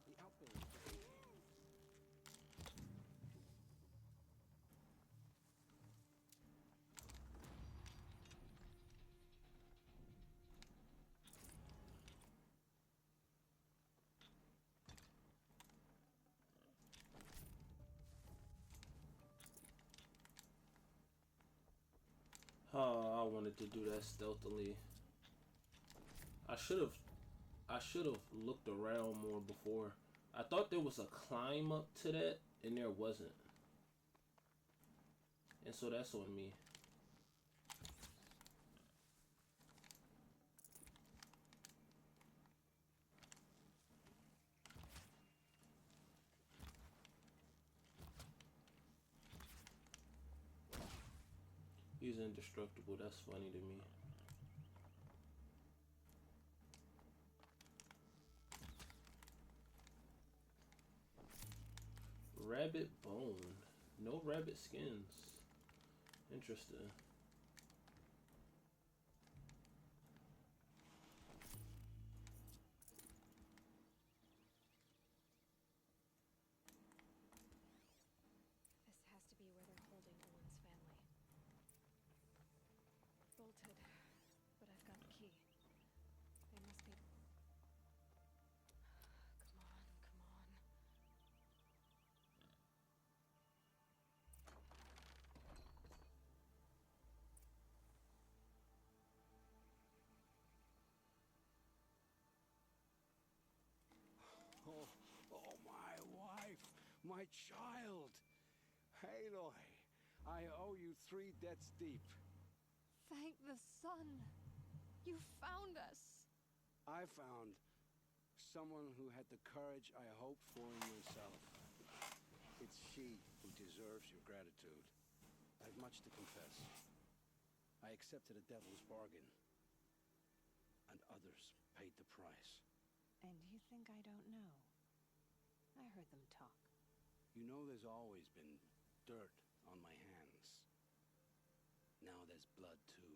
The outbuilding. Oh, I wanted to do that stealthily. I should have looked around more before. I thought there was a climb up to that, and there wasn't. And so that's on me. He's indestructible. That's funny to me. Rabbit bone. No rabbit skins. Interesting. This has to be where they're holding Owen's family. Bolted, but I've got the key. They must be. Come on, come on. Oh, oh, my wife, my child. Aloy, I owe you 3 debts deep. Thank the sun. You found us. I found someone who had the courage I hoped for in myself. It's she who deserves your gratitude. I've much to confess. I accepted a devil's bargain, and others paid the price. And you think I don't know? I heard them talk. You know there's always been dirt on my hands. Now there's blood, too.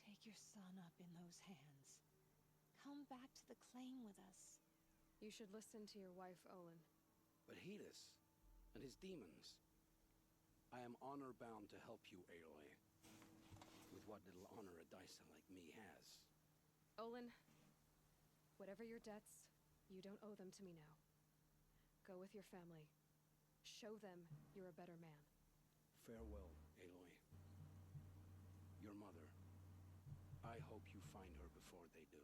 Take your son up in those hands. Come back to the claim with us. You should listen to your wife, Olin. But Hedis and his demons. I am honor-bound to help you, Aloy. With what little honor a Dyson like me has. Olin, whatever your debts, you don't owe them to me now. Go with your family. Show them you're a better man. Farewell, Aloy. Your mother. I hope you find her before they do.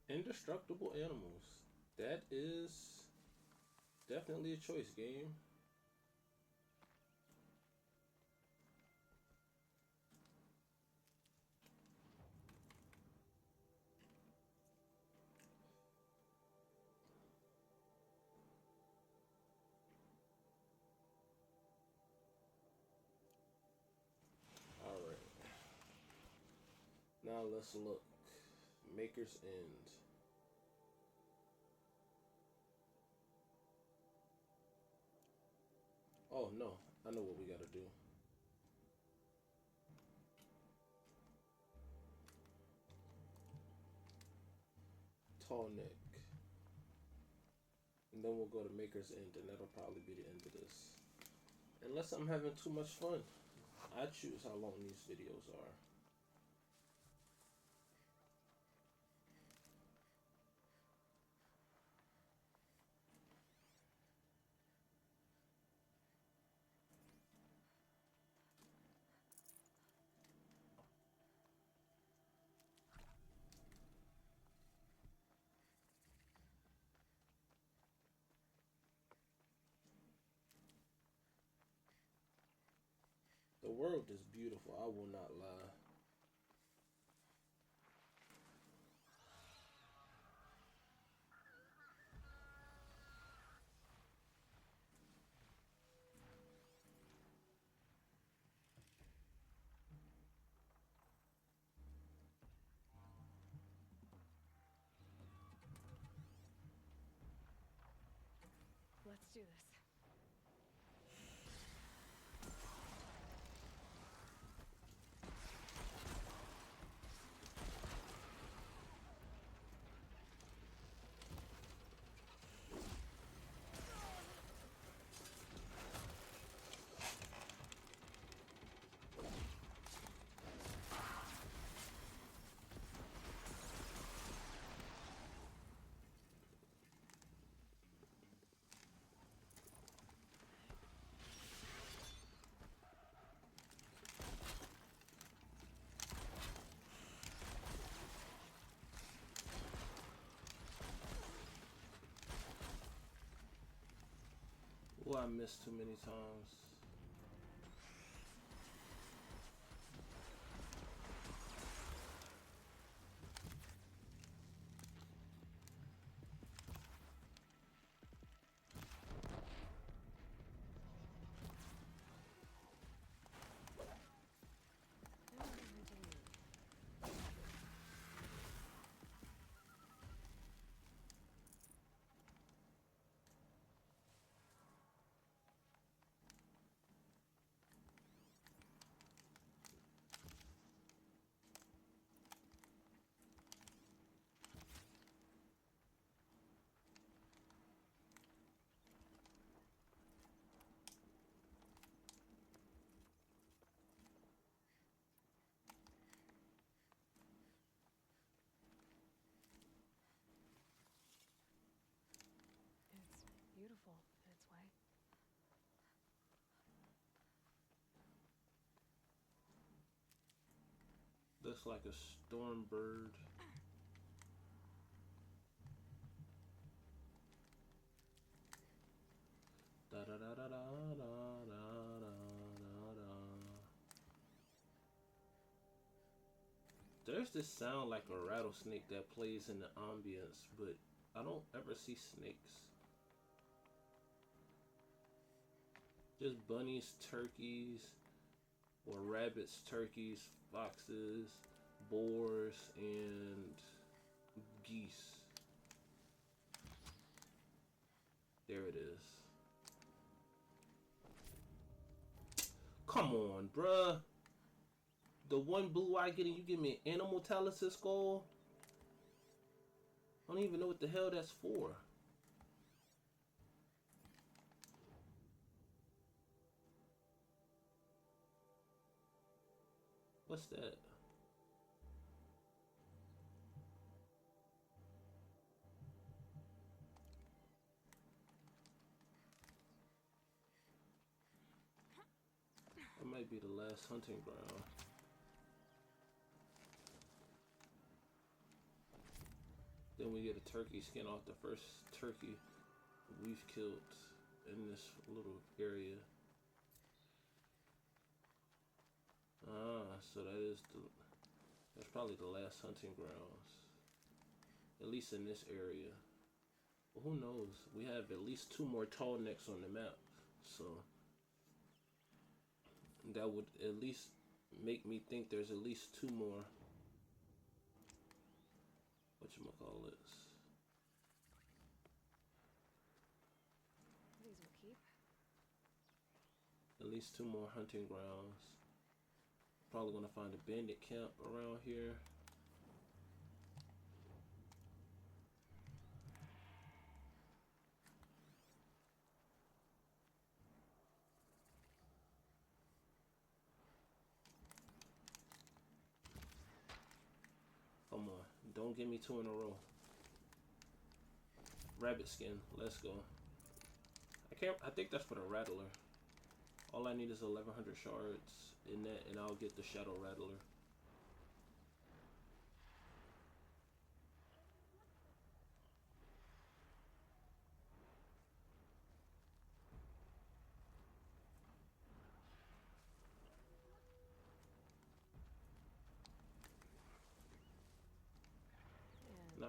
Indestructible animals. That is definitely a choice, game. Alright. Now let's look. Maker's End. Oh no, I know what we gotta do. Tall neck. And then we'll go to Maker's End, and that'll probably be the end of this. Unless I'm having too much fun. I choose how long these videos are. The world is beautiful, I will not lie. Let's do this. Oh, I missed too many times. It's beautiful in its way. Looks like a storm bird. Da da da da da da da da da da. There's this sound like a rattlesnake that plays in the ambience, but I don't ever see snakes. Just bunnies, turkeys, or rabbits, turkeys, foxes, boars, and geese. There it is. Come on, bruh. The one blue I get and you give me an animal Talos skull? I don't even know what the hell that's for. What's that? That might be the last hunting ground. Then we get a turkey skin off the first turkey we've killed in this little area. Ah, so that's probably the last hunting grounds. At least in this area. Well, who knows? We have at least 2 more tall necks on the map. So that would at least make me think there's at least 2 more. Whatchamacallits. These will keep. At least 2 more hunting grounds. Probably gonna find a bandit camp around here. Come on, don't give me 2 in a row. Rabbit skin, let's go. I think that's for the Rattler. All I need is 1100 shards in that and I'll get the Shadow Rattler.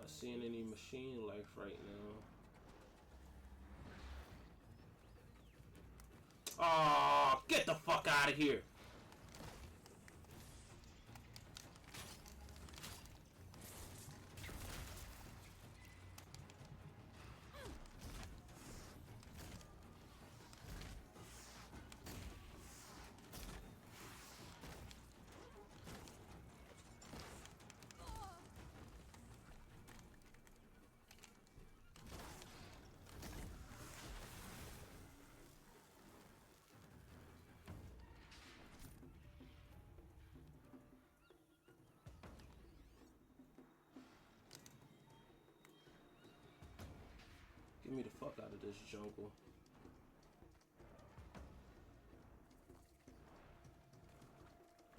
Not seeing any machine life right now. Oh, get the fuck out of here. Get me the fuck out of this jungle.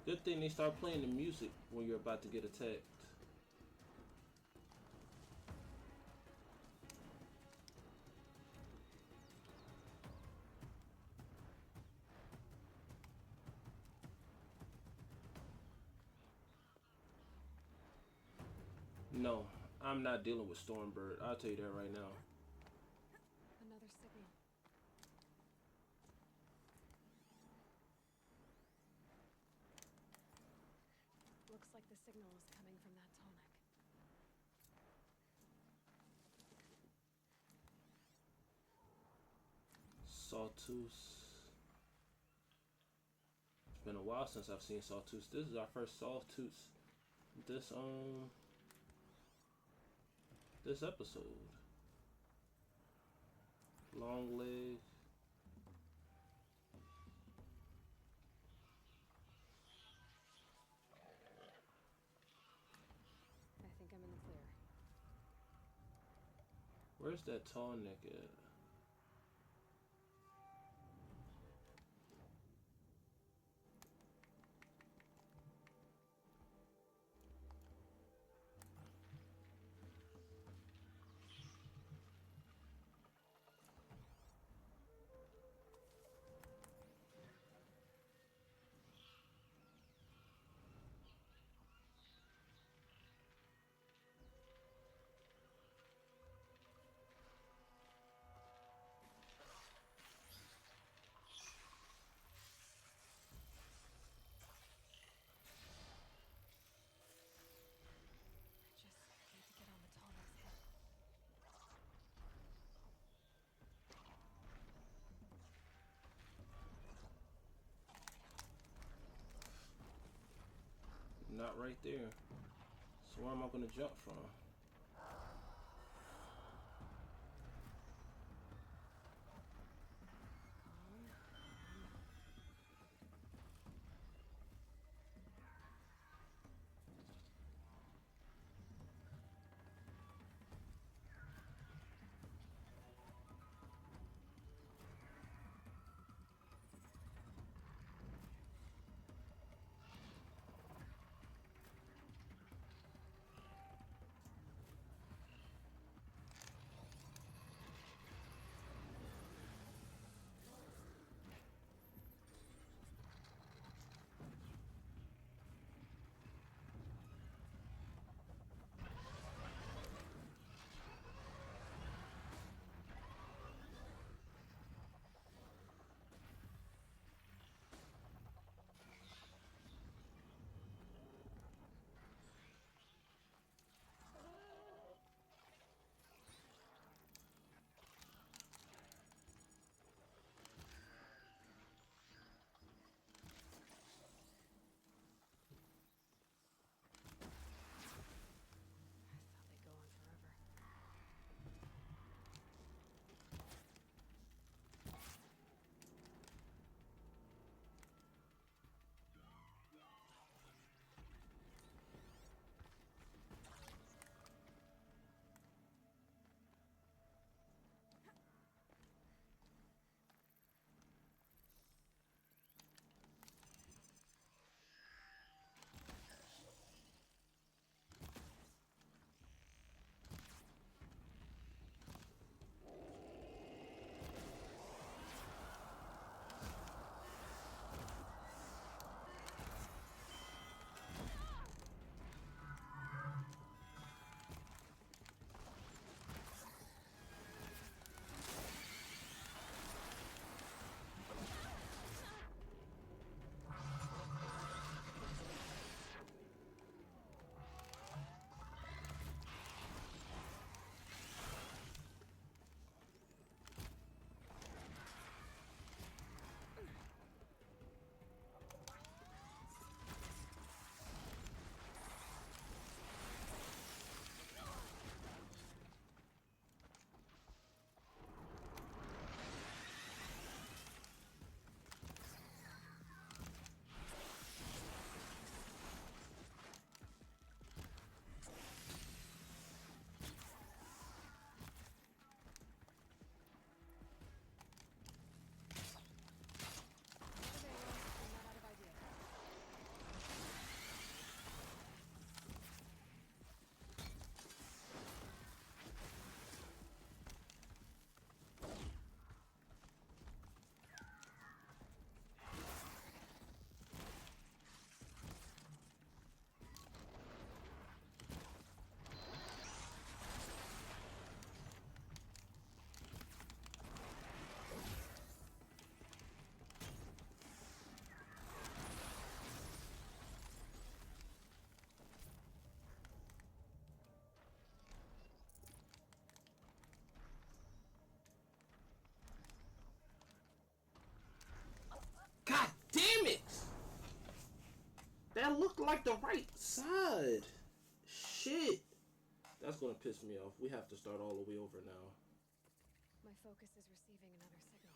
Good thing they start playing the music when you're about to get attacked. No, I'm not dealing with Stormbird. I'll tell you that right now. Another signal. Looks like the signal is coming from that tonic. Sawtooth. It's been a while since I've seen Sawtooth. This is our first Sawtooth. This episode. Long leg. I think I'm in the clear. Where's that tall neck at? I just need to get on the tonic's head. Not right there. So where am I gonna jump from? pissed me off. We have to start all the way over now. My focus is receiving another signal.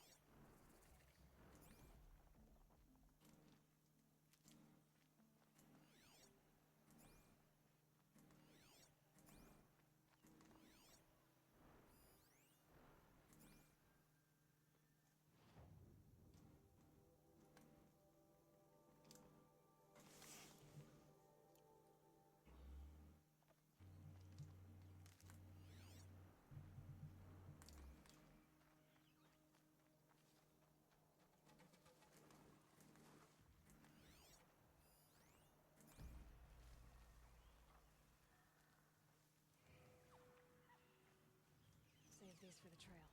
Save these for the trail.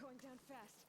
Going down fast.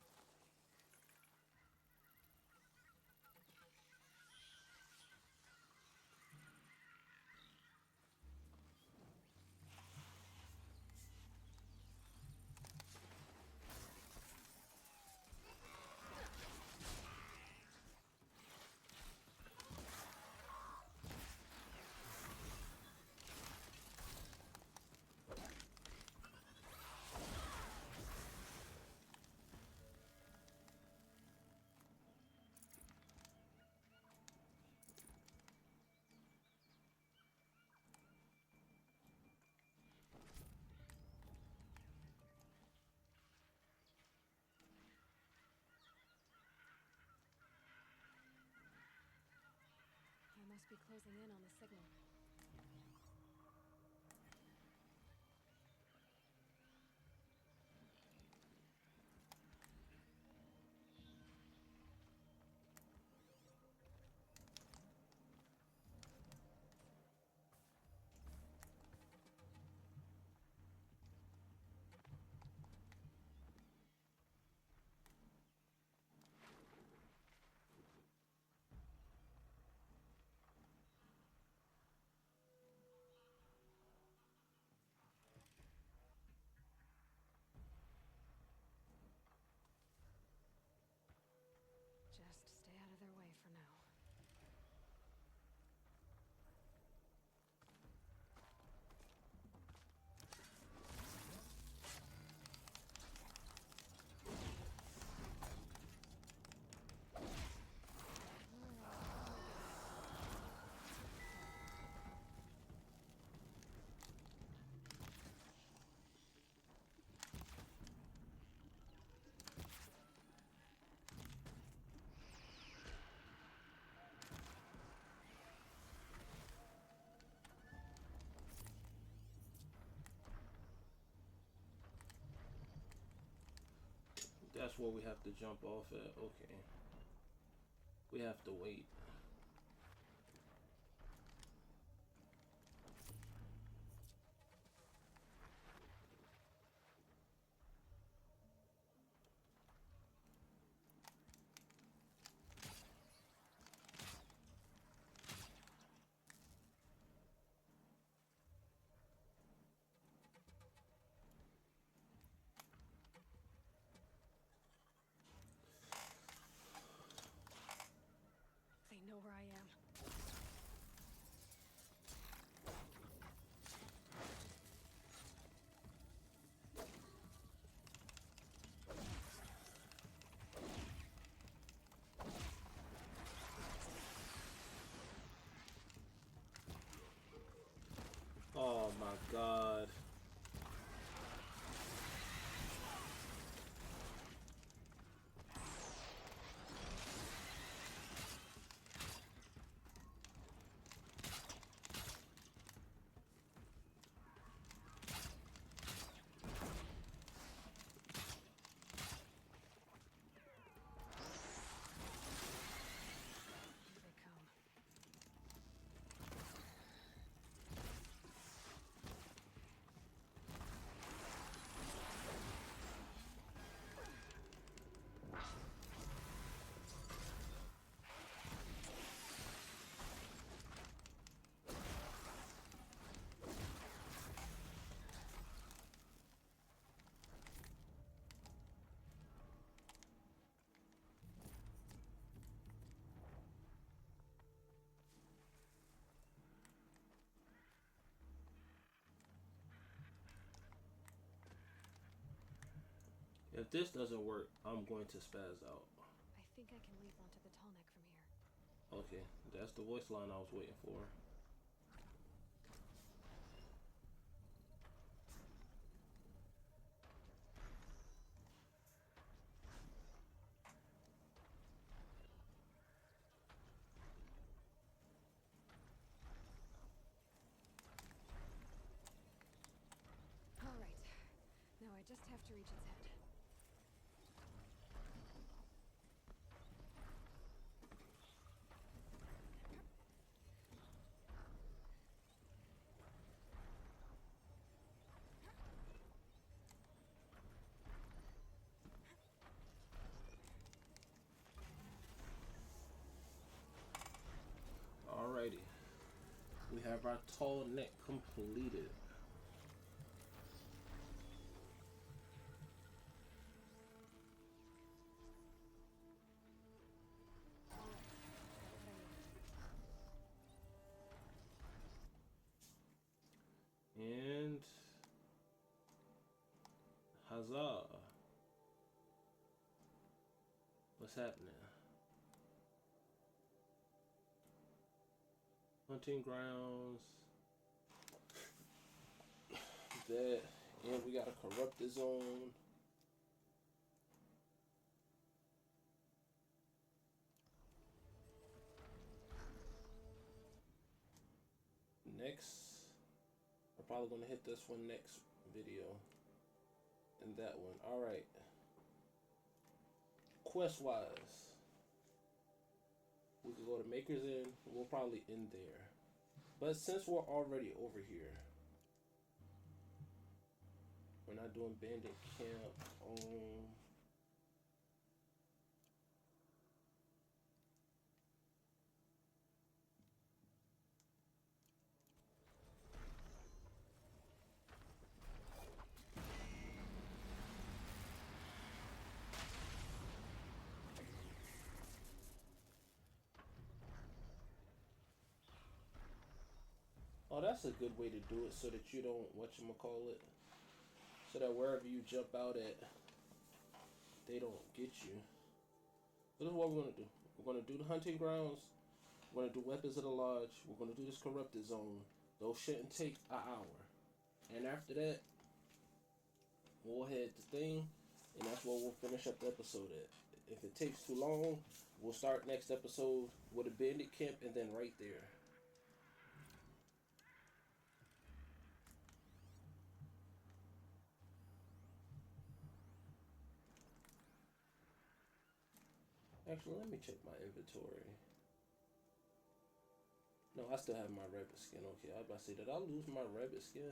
I must be closing in on the signal. Just stay out of their way for now. That's where we have to jump off at. Okay. We have to wait. They know where I am. Oh my god. Here they come. If this doesn't work, I'm going to spaz out. I think I can leap onto the tall neck from here. Okay, that's the voice line I was waiting for. All right. Now I just have to reach its head. Alrighty. We have our tall neck completed. And huzzah. What's happening? Hunting grounds. That, and we got a corrupted zone. Next, I'm probably gonna hit this one next video. And that one. Alright. Quest wise, we could go to Maker's End. We'll probably end there. But since we're already over here, we're not doing Bandit Camp. Oh, that's a good way to do it so that you don't, whatchamacallit, so that wherever you jump out at, they don't get you. So this is what we're going to do. We're going to do the hunting grounds. We're going to do weapons of the lodge. We're going to do this corrupted zone. Those shouldn't take an hour. And after that, we'll head the thing, and that's where we'll finish up the episode at. If it takes too long, we'll start next episode with a bandit camp, and then right there. Actually, let me check my inventory. No, I still have my rabbit skin. Okay, I was about to say, did I lose my rabbit skin?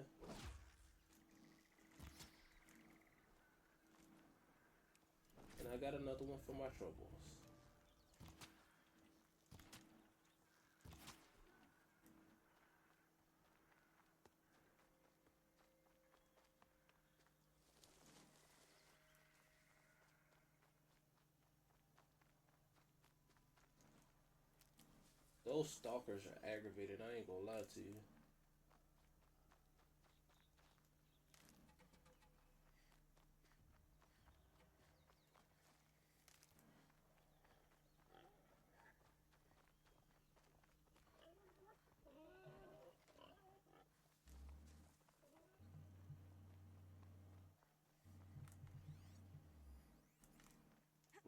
And I got another one for my troubles. Those stalkers are aggravated, I ain't gonna lie to you.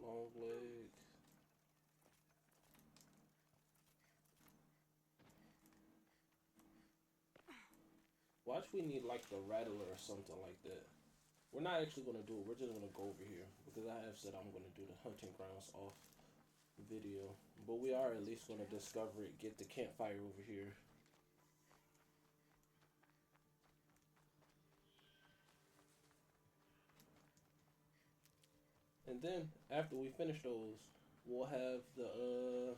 Long leg. Watch, we need like the rattler or something like that. We're not actually gonna do it, we're just gonna go over here because I have said I'm gonna do the hunting grounds off video. But we are at least gonna discover it, get the campfire over here. And then after we finish those, we'll have the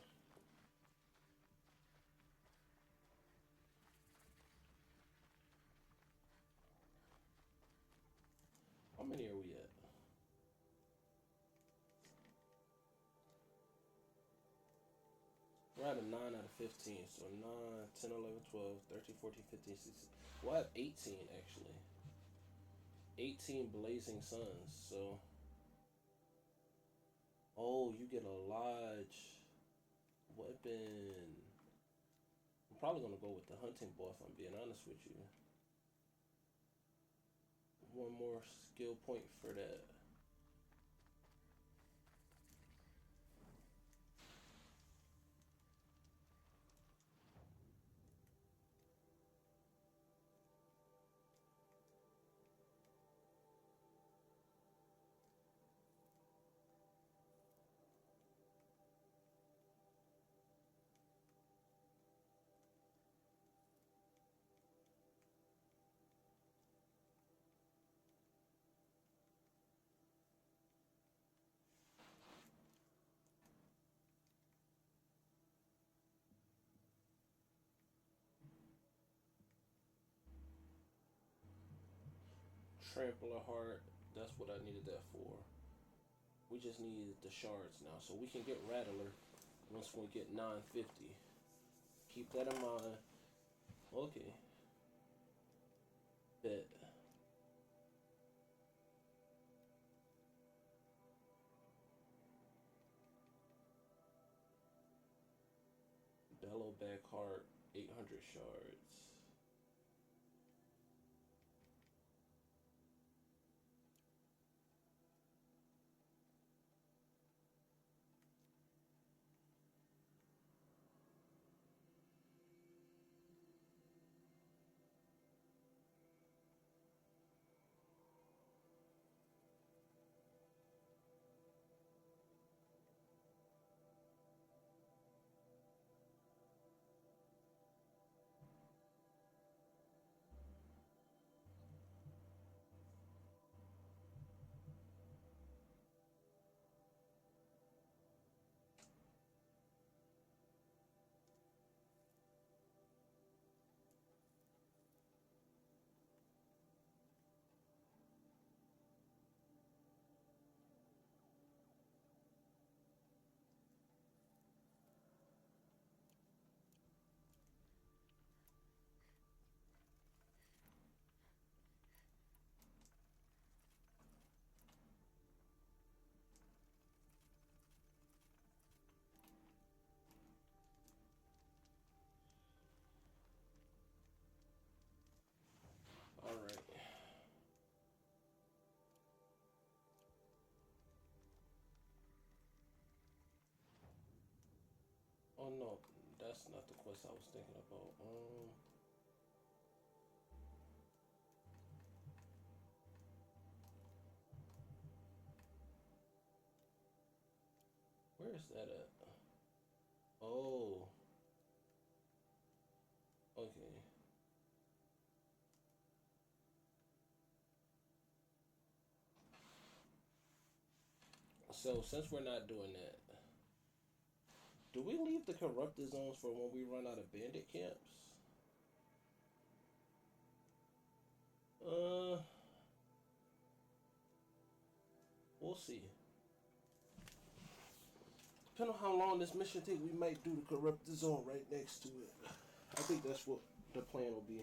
how many are we at? We're at a 9 out of 15, so 9, 10, 11, 12, 13, 14, 15, 16. We'll have 18 actually. 18 blazing suns, so Oh, you get a large weapon. I'm probably gonna go with the hunting bow if I'm being honest with you. One more skill point for that. Trampler heart. That's what I needed that for. We just need the shards now, so we can get Rattler once we get 950. Keep that in mind. Okay. Bet. Bellowback heart, 800 shards. Alright. Oh no, that's not the quest I was thinking about. Where is that at? Oh, okay. So since we're not doing that, do we leave the corrupted zones for when we run out of bandit camps? Uh, we'll see. Depending on how long this mission take, we might do the corrupted zone right next to it. I think that's what the plan will be.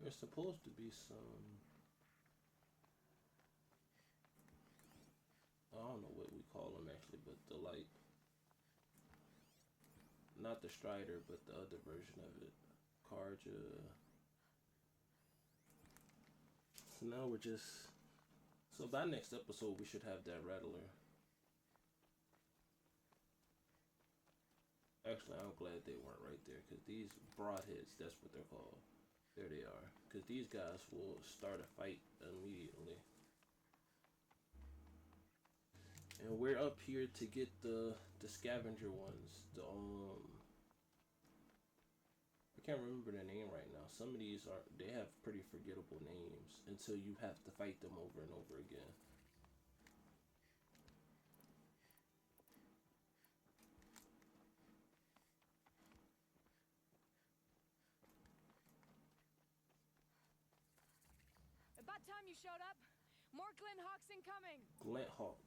There's supposed to be some. I don't know what we call them actually, but the like, not the Strider, but the other version of it, Karja. So now we're just. So by next episode, we should have that Rattler. Actually, I'm glad they weren't right there, because these broadheads, that's what they're called. There they are. Because these guys will start a fight immediately. And we're up here to get the scavenger ones. can't remember their name right now. Some of these are they have pretty forgettable names until you have to fight them over and over again. About time you showed up. More Glinthawks incoming. Glinthawks.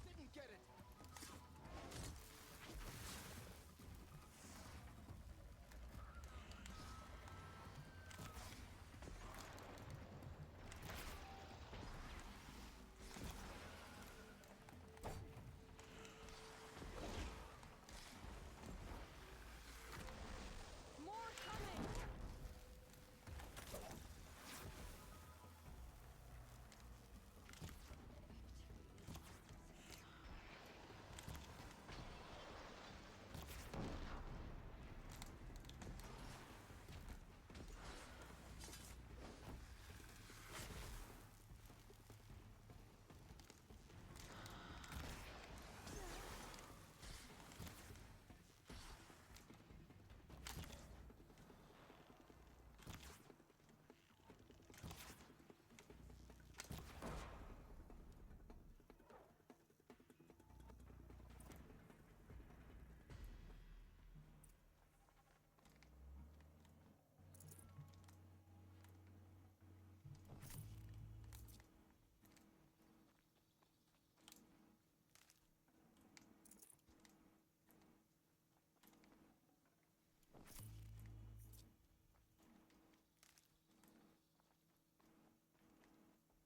Didn't get it. More coming.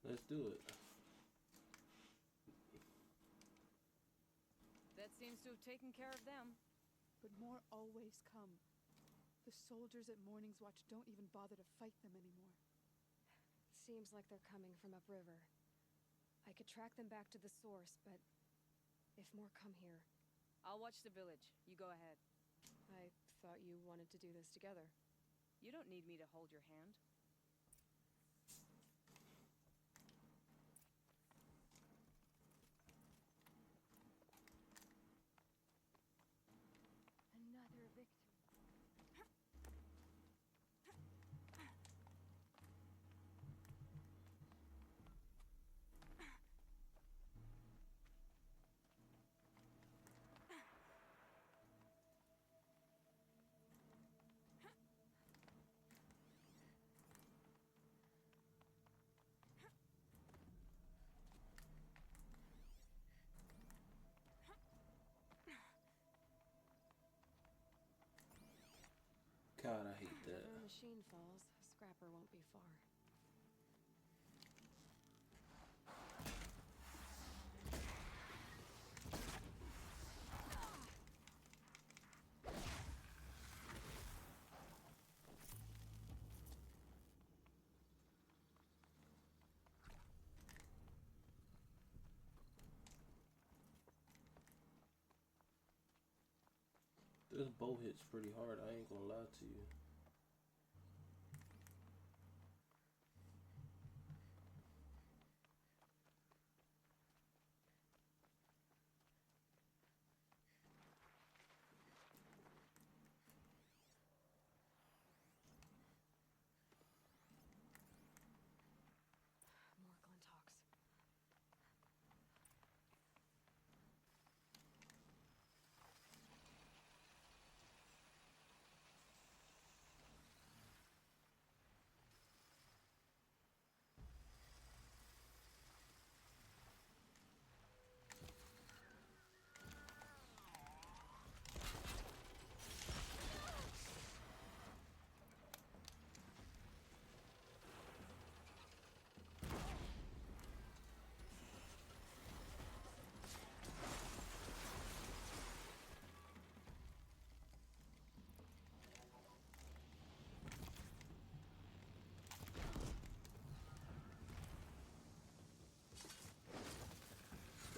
Let's do it. That seems to have taken care of them. But more always come. The soldiers at Morning's Watch don't even bother to fight them anymore. Seems like they're coming from upriver. I could track them back to the source, but if more come here, I'll watch the village. You go ahead. I thought you wanted to do this together. You don't need me to hold your hand. Another victory. God, I hate that. Whenever a machine falls, Scrapper won't be far. This bow hits pretty hard, I ain't gonna lie to you. More Glinthawks.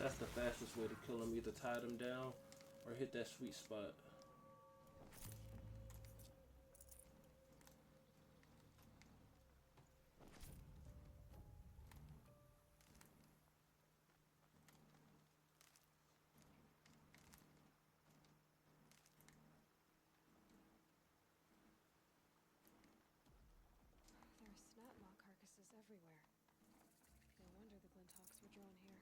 That's the fastest way to kill them. Either tie them down or hit that sweet spot. There are snap maw carcasses everywhere. No wonder the Glinthawks were drawn here.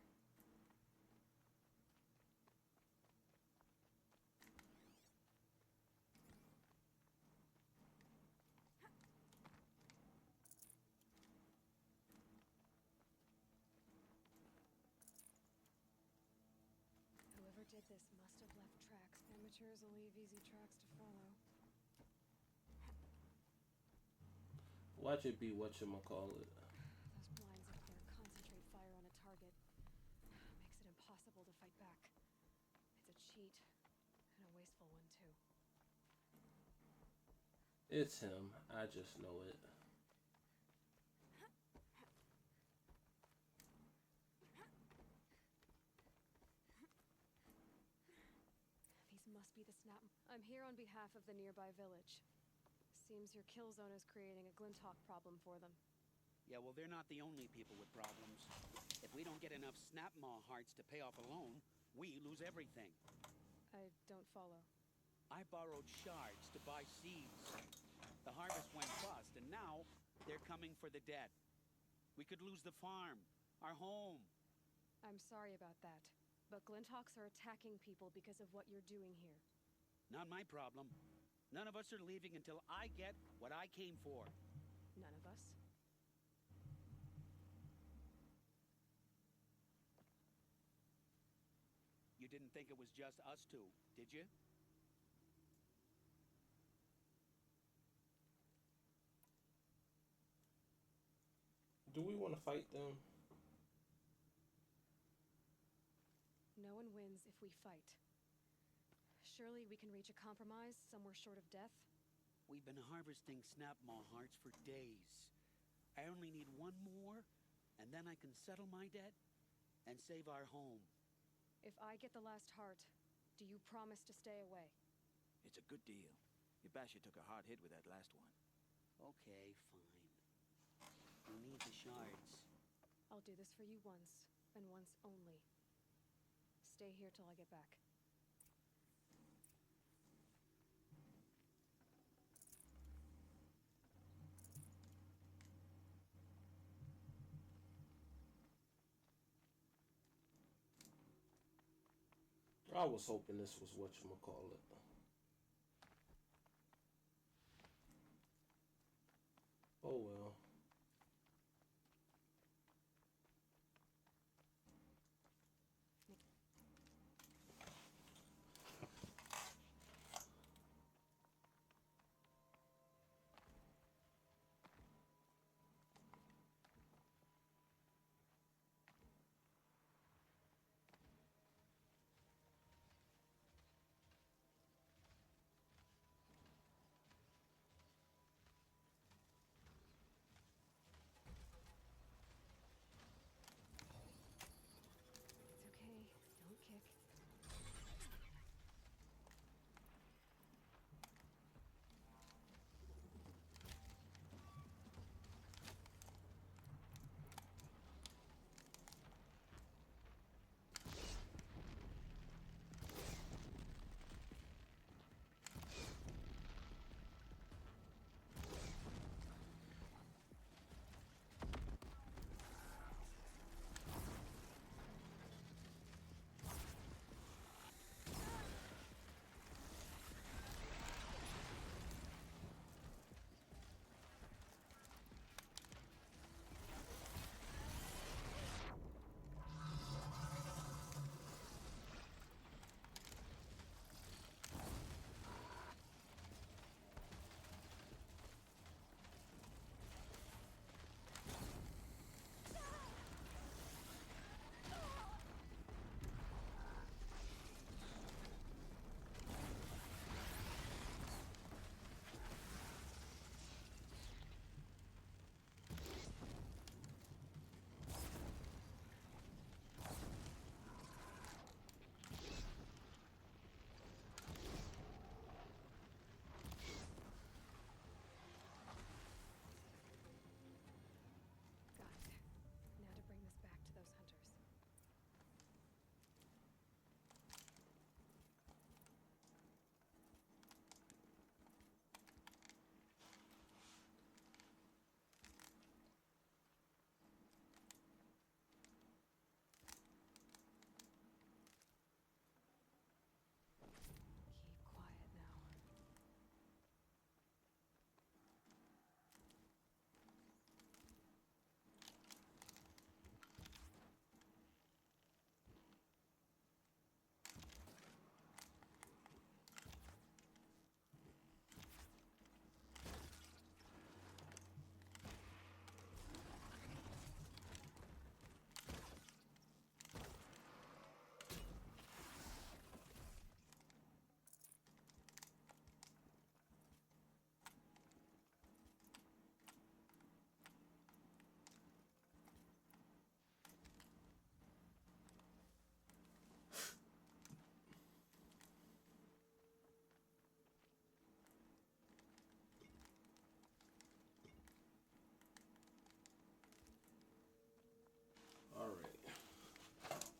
Whoever did this must have left tracks. Amateurs will leave easy tracks to follow. Watch it be whatchamacallit. Those blinds up there concentrate fire on a target. Makes it impossible to fight back. It's a cheat, and a wasteful one too. It's him. I just know it. These must be the snap. I'm here on behalf of the nearby village. Seems your kill zone is creating a Glinthawk problem for them. Yeah, well, they're not the only people with problems. If we don't get enough Snapmaw hearts to pay off a loan, we lose everything. I don't follow. I borrowed shards to buy seeds. The harvest went bust, and now they're coming for the debt. We could lose the farm, our home. I'm sorry about that, but Glinthawks are attacking people because of what you're doing here. Not my problem. None of us are leaving until I get what I came for. None of us? You didn't think it was just us two, did you? Do we want to fight them? No one wins if we fight. Surely we can reach a compromise somewhere short of death? We've been harvesting Snapmaw hearts for days. I only need one more, and then I can settle my debt and save our home. If I get the last heart, do you promise to stay away? It's a good deal. Yabasha took a hard hit with that last one. Okay, fine. We need the shards. I'll do this for you once, and once only. Stay here till I get back. I was hoping this was whatchamacallit. Oh well.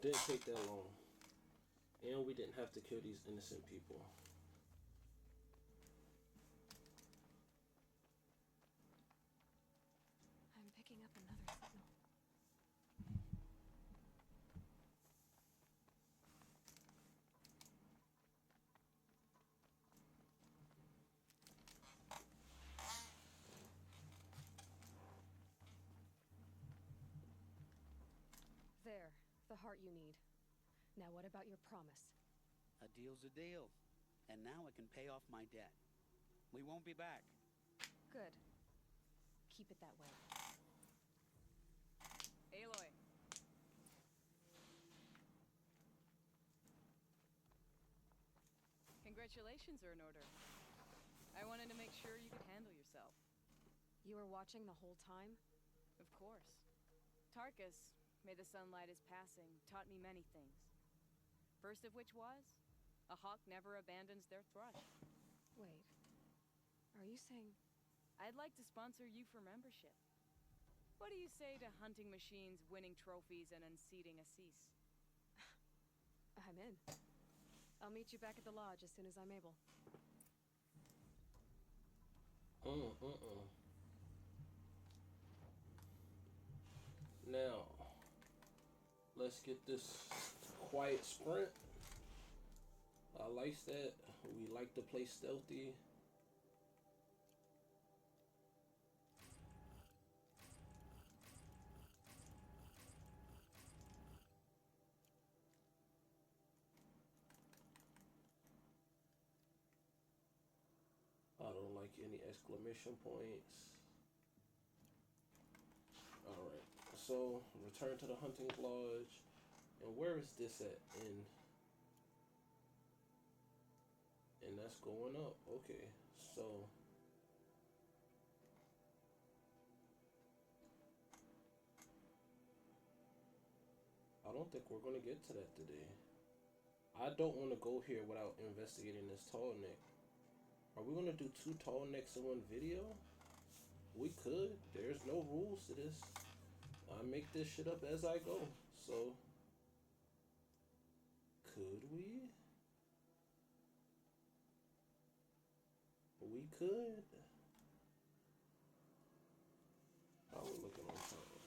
Didn't take that long. And we didn't have to kill these innocent people. I'm picking up another signal. There, the heart you need. Now what about your promise? A deal's a deal. And now I can pay off my debt. We won't be back. Good. Keep it that way. Aloy. Congratulations are in order. I wanted to make sure you could handle yourself. You were watching the whole time? Of course. Tarkus, may the sunlight is passing, taught me many things. First of which was, a hawk never abandons their thrush. Wait. Are you saying... I'd like to sponsor you for membership. What do you say to hunting machines, winning trophies, and unseating Assis? I'm in. I'll meet you back at the lodge as soon as I'm able. Now, let's get this quiet sprint. I like that. We like to play stealthy. I don't like any exclamation points. Alright, so return to the hunting lodge. And where is this at? And that's going up. Okay, so I don't think we're gonna get to that today. I don't want to go here without investigating this tall neck. Are we gonna do 2 tall necks in one video? We could. There's no rules to this. I make this shit up as I go. So could we? We could. How we looking on time?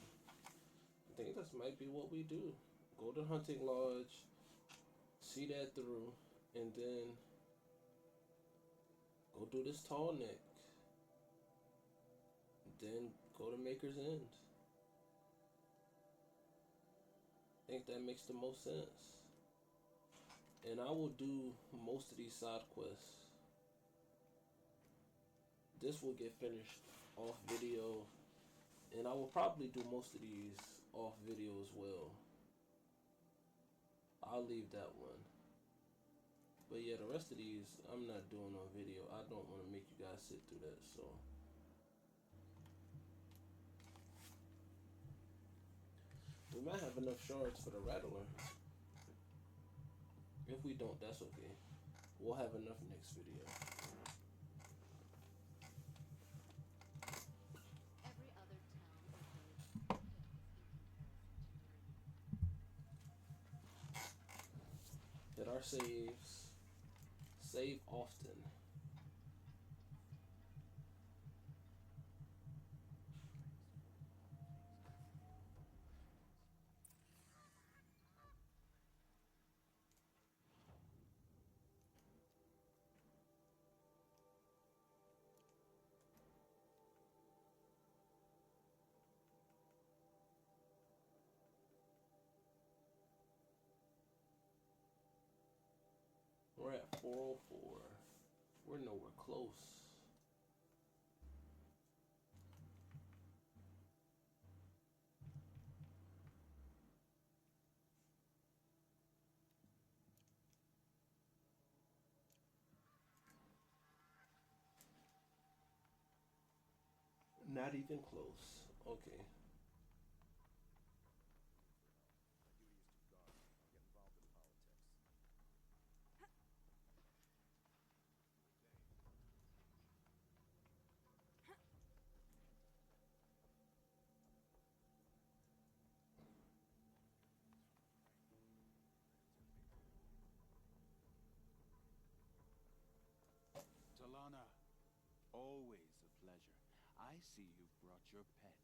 I think this might be what we do. Go to hunting lodge, see that through, and then go do this tall neck. Then go to Maker's End. I think that makes the most sense. And I will do most of these side quests. This will get finished off video. And I will probably do most of these off video as well. I'll leave that one. But yeah, the rest of these I'm not doing on video. I don't want to make you guys sit through that, so. We might have enough shards for the Rattler. If we don't, that's okay. We'll have enough next video. Every other town or village pales in comparison to Hit our saves. Save often. We're at 404. We're nowhere close. Not even close. Okay. see you've brought your pet.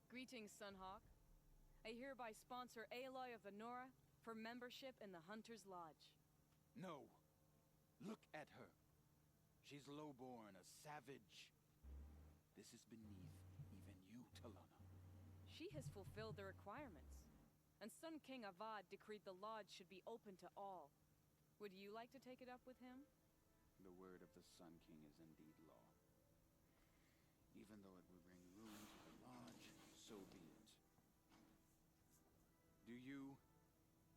Greetings, Sunhawk. I hereby sponsor Aloy of the Nora for membership in the Hunter's Lodge. No. Look at her. She's lowborn, a savage. This is beneath even you, Talana. She has fulfilled the requirements, and Sun King Avad decreed the lodge should be open to all. Would you like to take it up with him? The word of the Sun King is indeed law. Even though it would bring ruin to the lodge, so be it. Do you,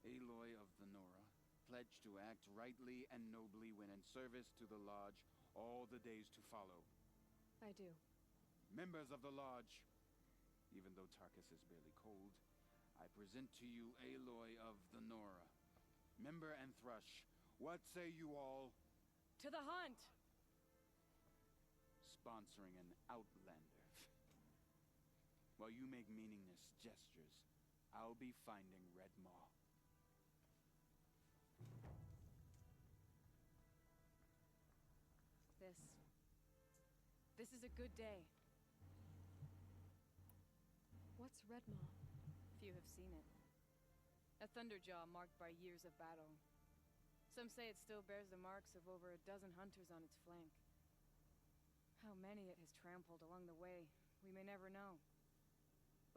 Aloy of the Nora, pledge to act rightly and nobly when in service to the lodge all the days to follow? I do. Members of the lodge, even though Tarkus is barely cold, I present to you Aloy of the Nora. Member and Thrush, what say you all? To the hunt! Sponsoring an outlander. While you make meaningless gestures, I'll be finding Red Maw. This is a good day. What's Redmaw? Few have seen it. A Thunderjaw marked by years of battle. Some say it still bears the marks of over a dozen hunters on its flank. How many it has trampled along the way, we may never know.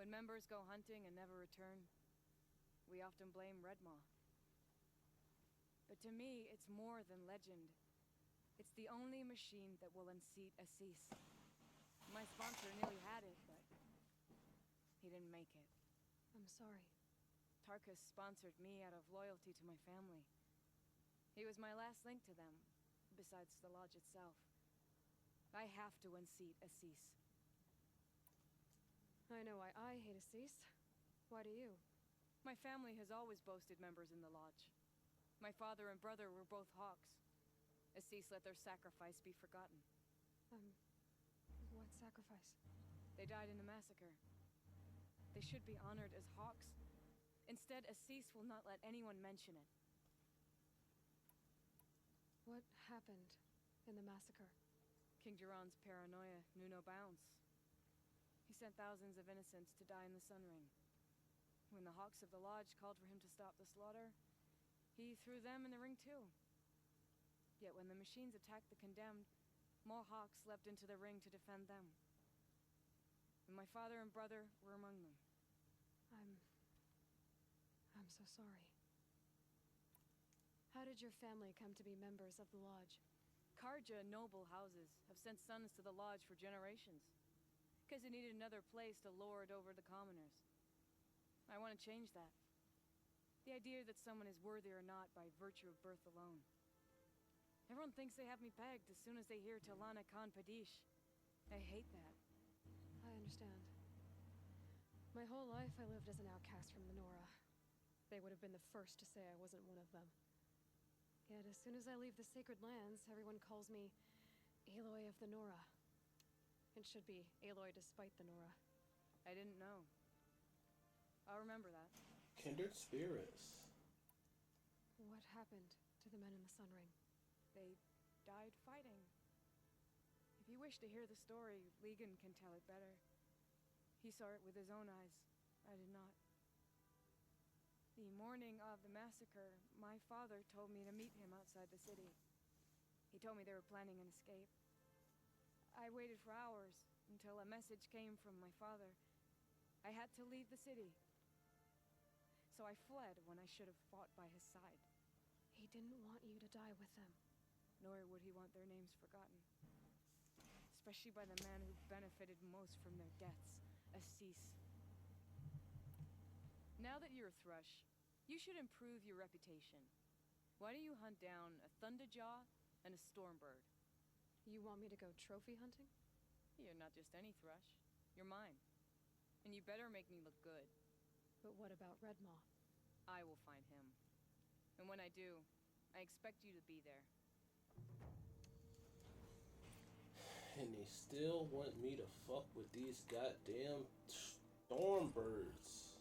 When members go hunting and never return, we often blame Redmaw. But to me, it's more than legend. It's the only machine that will unseat Assis. My sponsor nearly had it, but he didn't make it. I'm sorry. Tarkus sponsored me out of loyalty to my family. He was my last link to them, besides the lodge itself. I have to unseat Assis. I know why I hate Assis. Why do you? My family has always boasted members in the lodge. My father and brother were both hawks. Assis let their sacrifice be forgotten. What sacrifice? They died in a massacre. They should be honored as hawks. Instead, Assis will not let anyone mention it. What happened in the massacre? King Jiran's paranoia knew no bounds. He sent thousands of innocents to die in the Sun Ring. When the Hawks of the Lodge called for him to stop the slaughter, he threw them in the ring too. Yet when the machines attacked the condemned, more Hawks leapt into the ring to defend them. And my father and brother were among them. I'm so sorry. How did your family come to be members of the Lodge? Karja noble houses have sent sons to the Lodge for generations, because they needed another place to lord over the commoners. I want to change that. The idea that someone is worthy or not by virtue of birth alone. Everyone thinks they have me pegged as soon as they hear Talana Khan Padish. I hate that. I understand. My whole life I lived as an outcast from the Nora. They would have been the first to say I wasn't one of them. Yet as soon as I leave the Sacred Lands, everyone calls me Aloy of the Nora. It should be Aloy despite the Nora. I didn't know. I'll remember that. Kindred spirits. What happened to the men in the Sun Ring? They died fighting. If you wish to hear the story, Legan can tell it better. He saw it with his own eyes. I did not. The morning of the massacre, my father told me to meet him outside the city. He told me they were planning an escape. I waited for hours until a message came from my father. I had to leave the city. So I fled when I should have fought by his side. He didn't want you to die with them. Nor would he want their names forgotten. Especially by the man who benefited most from their deaths, Assis. Now that you're a Thrush, you should improve your reputation. Why don't you hunt down a Thunderjaw and a Stormbird? You want me to go trophy hunting? You're not just any Thrush. You're mine. And you better make me look good. But what about Redmaw? I will find him. And when I do, I expect you to be there. And they still want me to fuck with these goddamn Stormbirds.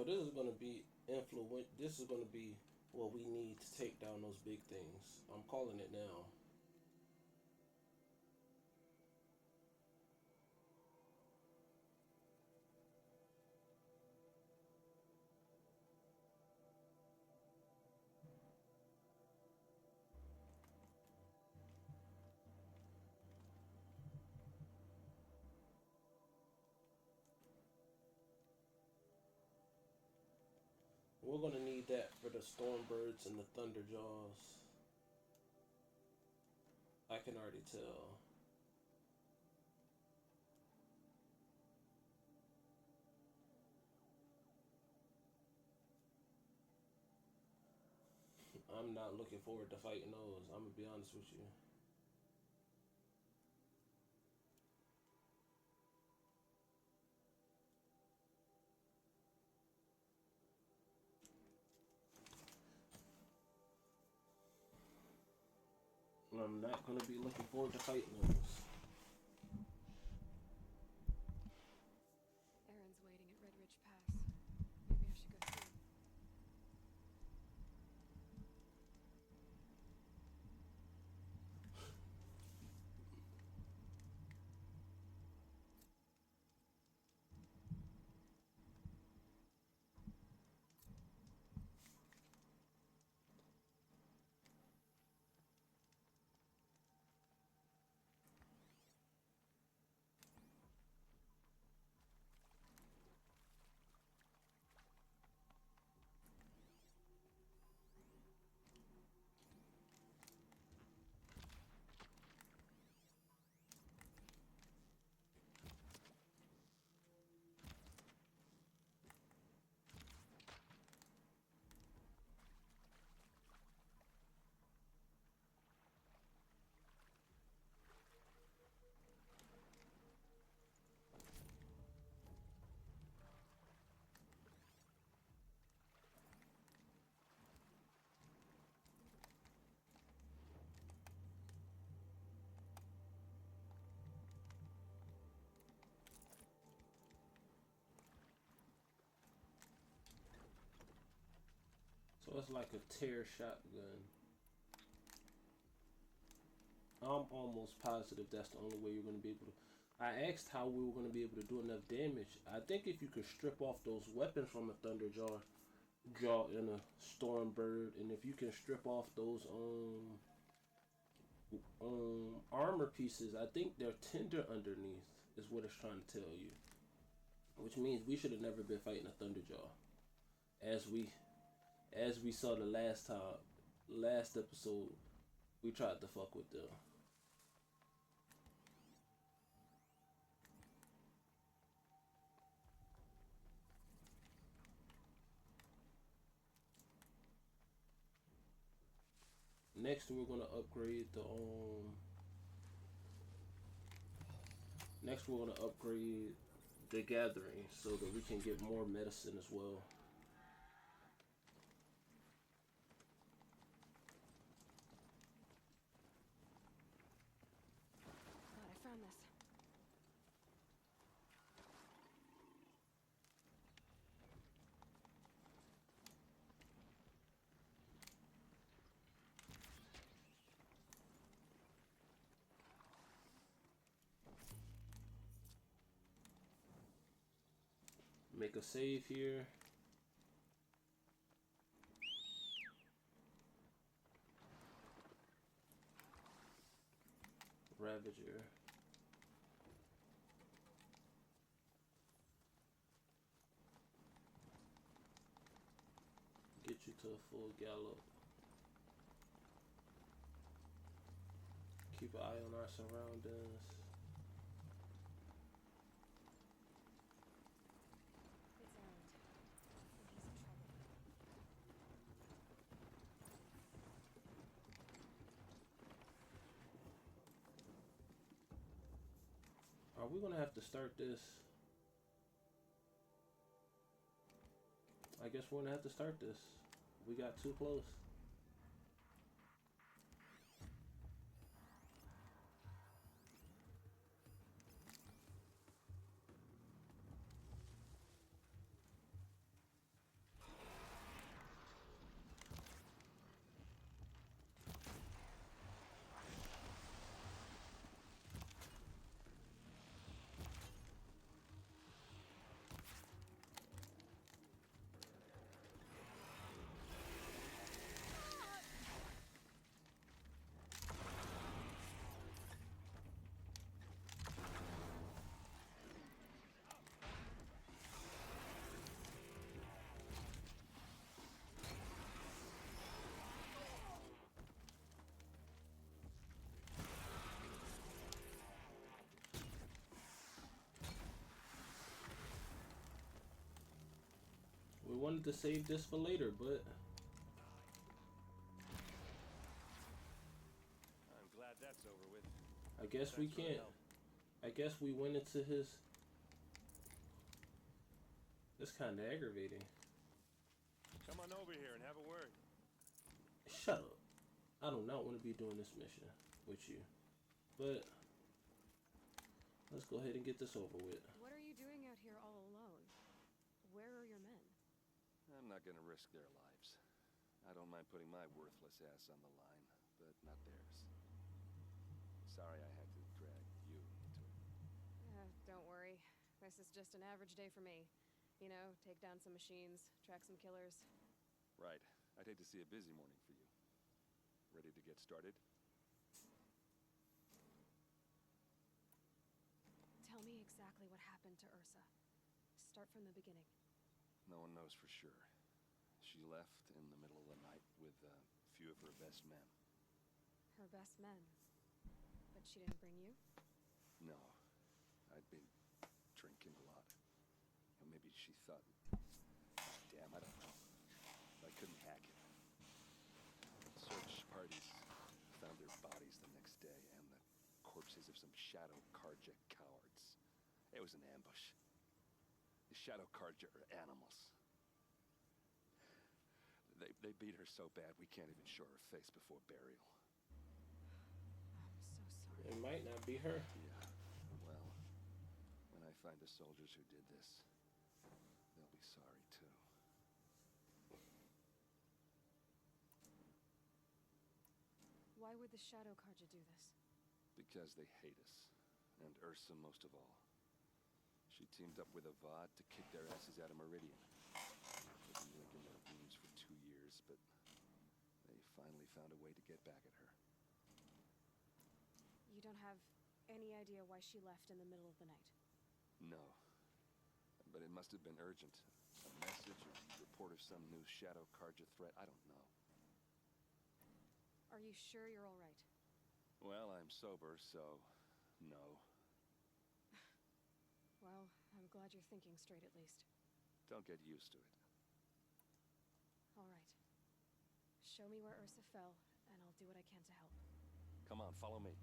So this is gonna be influent. This is gonna be what we need to take down those big things. I'm calling it now. We're gonna need that for the Stormbirds and the Thunderjaws. I can already tell. I'm not looking forward to fighting those. I'm gonna be honest with you. I'm not gonna be looking forward to fighting those. Aaron's waiting at Red Ridge Pass. Maybe I should go see him. So it's like a tear shotgun. I'm almost positive that's the only way you're going to be able to. I asked how we were going to be able to do enough damage. I think if you could strip off those weapons from a Thunderjaw, Jaw and a Stormbird, and if you can strip off those armor pieces, I think they're tender underneath, is what it's trying to tell you. Which means we should have never been fighting a Thunderjaw. As we saw the last episode, we tried to fuck with them. Next, we're gonna upgrade the Next, we're gonna upgrade the Gathering so that we can get more medicine as well. Glad I found this. Make a save here. Ravager. Get you to a full gallop. Keep an eye on our surroundings. It's Aaron. I think he's in trouble. Are we gonna have to start this? I guess we're gonna have to start this. We got too close. wanted to save this for later, but I'm glad that's over with. I guess we Thanks for the can't. help. I guess we went into his. That's kind of aggravating. Come on over here and have a word. Shut up. I do not want to be doing this mission with you. But let's go ahead and get this over with. What are you doing out here all alone? Where are your men? I'm not gonna risk their lives. I don't mind putting my worthless ass on the line, but not theirs. Sorry I had to drag you into it. Don't worry. This is just an average day for me. You know, take down some machines, track some killers. Right. I'd hate to see a busy morning for you. Ready to get started? Tell me exactly what happened to Ursa. Start from the beginning. No one knows for sure. She left in the middle of the night with a few of her best men. Her best men. But she didn't bring you? No. I'd been drinking a lot. Or maybe she thought... Damn, I don't know. I couldn't hack it. Search parties found their bodies the next day and the corpses of some Shadow Karja cowards. It was an ambush. The Shadow Karja are animals. They beat her so bad we can't even show her face before burial. I'm so sorry. It might not be her. Yeah, well, when I find the soldiers who did this, they'll be sorry too. Why would the Shadow Karja do this? Because they hate us, and Ursa most of all. She teamed up with Avad to kick their asses out of Meridian. They've been licking their wounds for 2 years, but they finally found a way to get back at her. You don't have any idea why she left in the middle of the night? No. But it must have been urgent. A message, a report of some new Shadow Karja threat, I don't know. Are you sure you're all right? Well, I'm sober, so no. Well, I'm glad you're thinking straight at least. Don't get used to it. All right. Show me where Ursa fell, and I'll do what I can to help. Come on, follow me.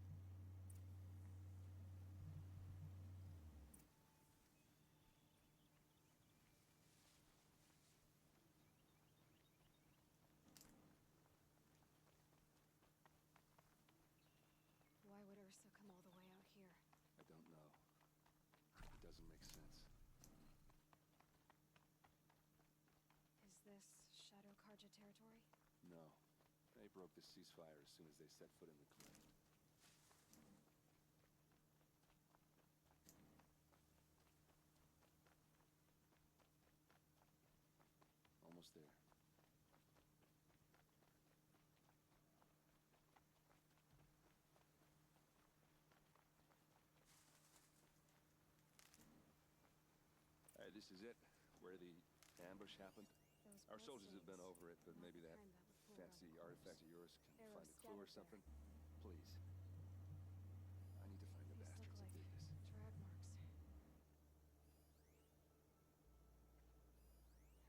Why would Ursa come all the way out here? I don't know. It doesn't make sense. Is this Shadow Karja territory? No. They broke the ceasefire as soon as they set foot in the cleft. Almost there. This is it, where the ambush happened. Our soldiers have been over it, but maybe that fancy artifact of yours can find a clue or something. Please. I need to find the bastards that did this. Drag marks.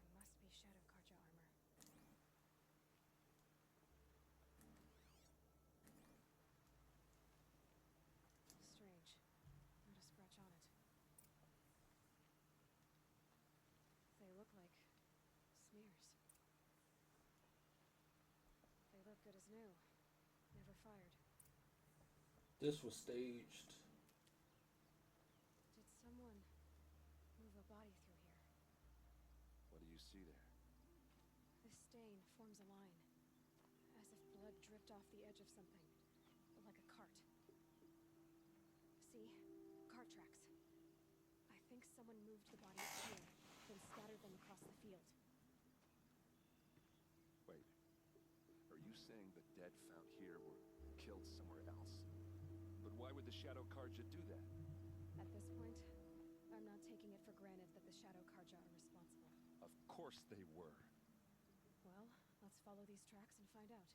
There must be Shadow Karja armor. Strange. Not a scratch on it. They look like smears. They look good as new. Never fired. This was staged. Did someone move a body through here? What do you see there? This stain forms a line, as if blood dripped off the edge of something, like a cart. See? Cart tracks. I think someone moved the body up here, then scattered them across the field. Wait. Are you saying the dead found here were killed somewhere else? But why would the Shadow Karja do that? At this point, I'm not taking it for granted that the Shadow Karja are responsible. Of course they were. Well, let's follow these tracks and find out.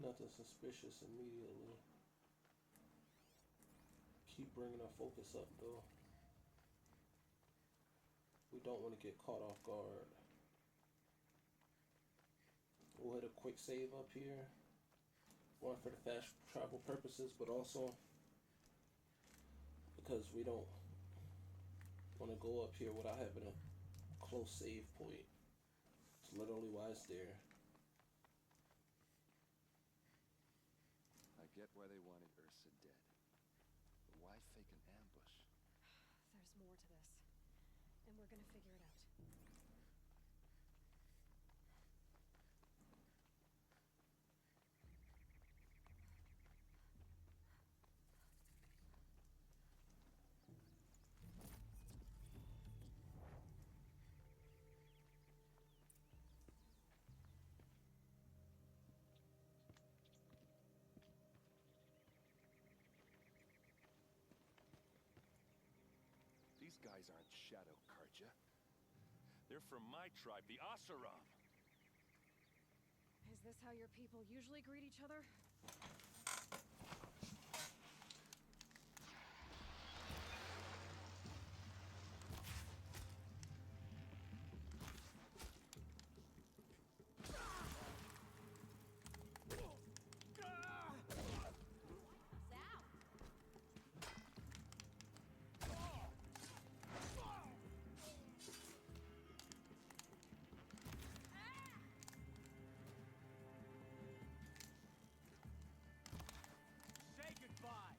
nothing suspicious immediately. Keep bringing our focus up though. We don't want to get caught off guard. We'll hit a quick save up here. One for the fast travel purposes, but also because we don't want to go up here without having a close save point. It's literally why it's there. I get why they wanted Ursa dead. But why fake an ambush? There's more to this, and we're gonna figure it out. These guys aren't Shadow Karja. They're from my tribe, the Oseram. Is this how your people usually greet each other? Say goodbye.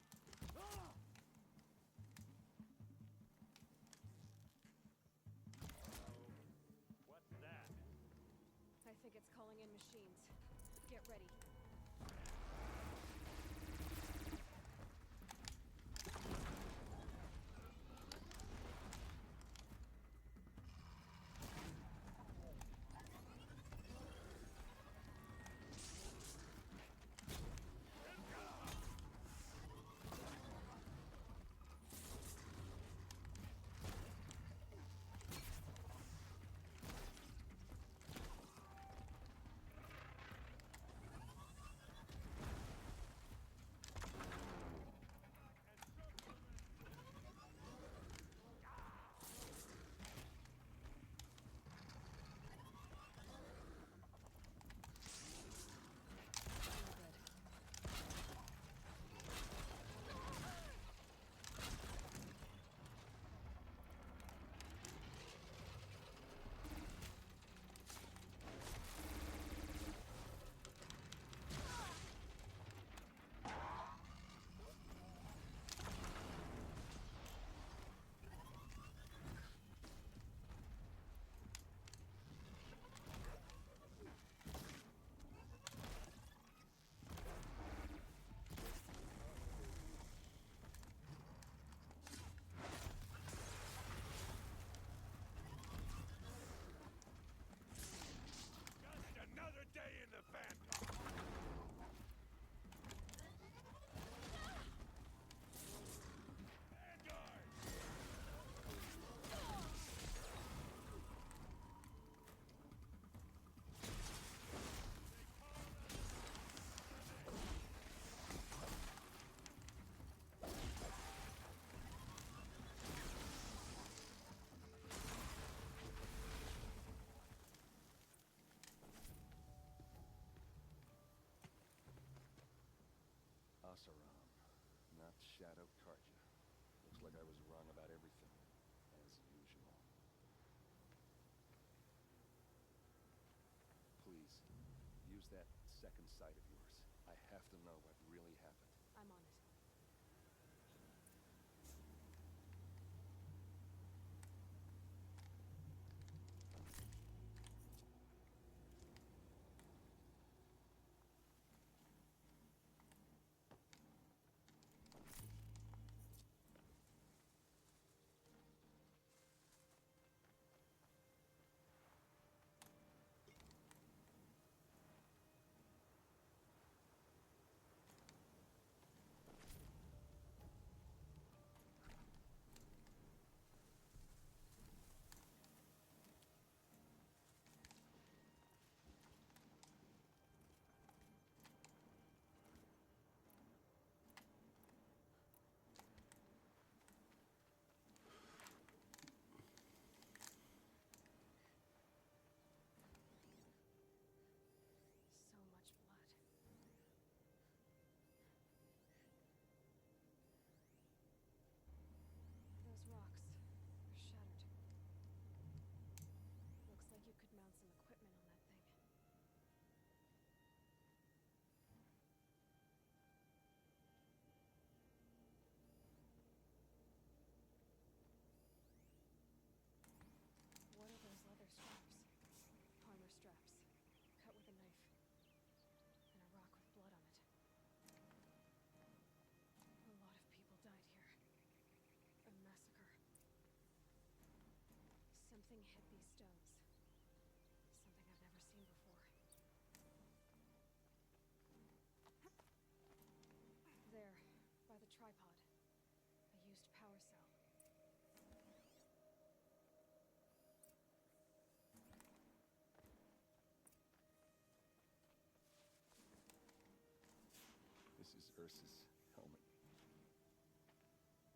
What's that? I think it's calling in machines. Get ready. Just another day in the Vanguard. Vanguard! Oseram, not Shadow Karja. Looks like I was wrong about everything, as usual. Please, use that second sight of yours. I have to know what really happened. I'm on it. is Ursa's helmet.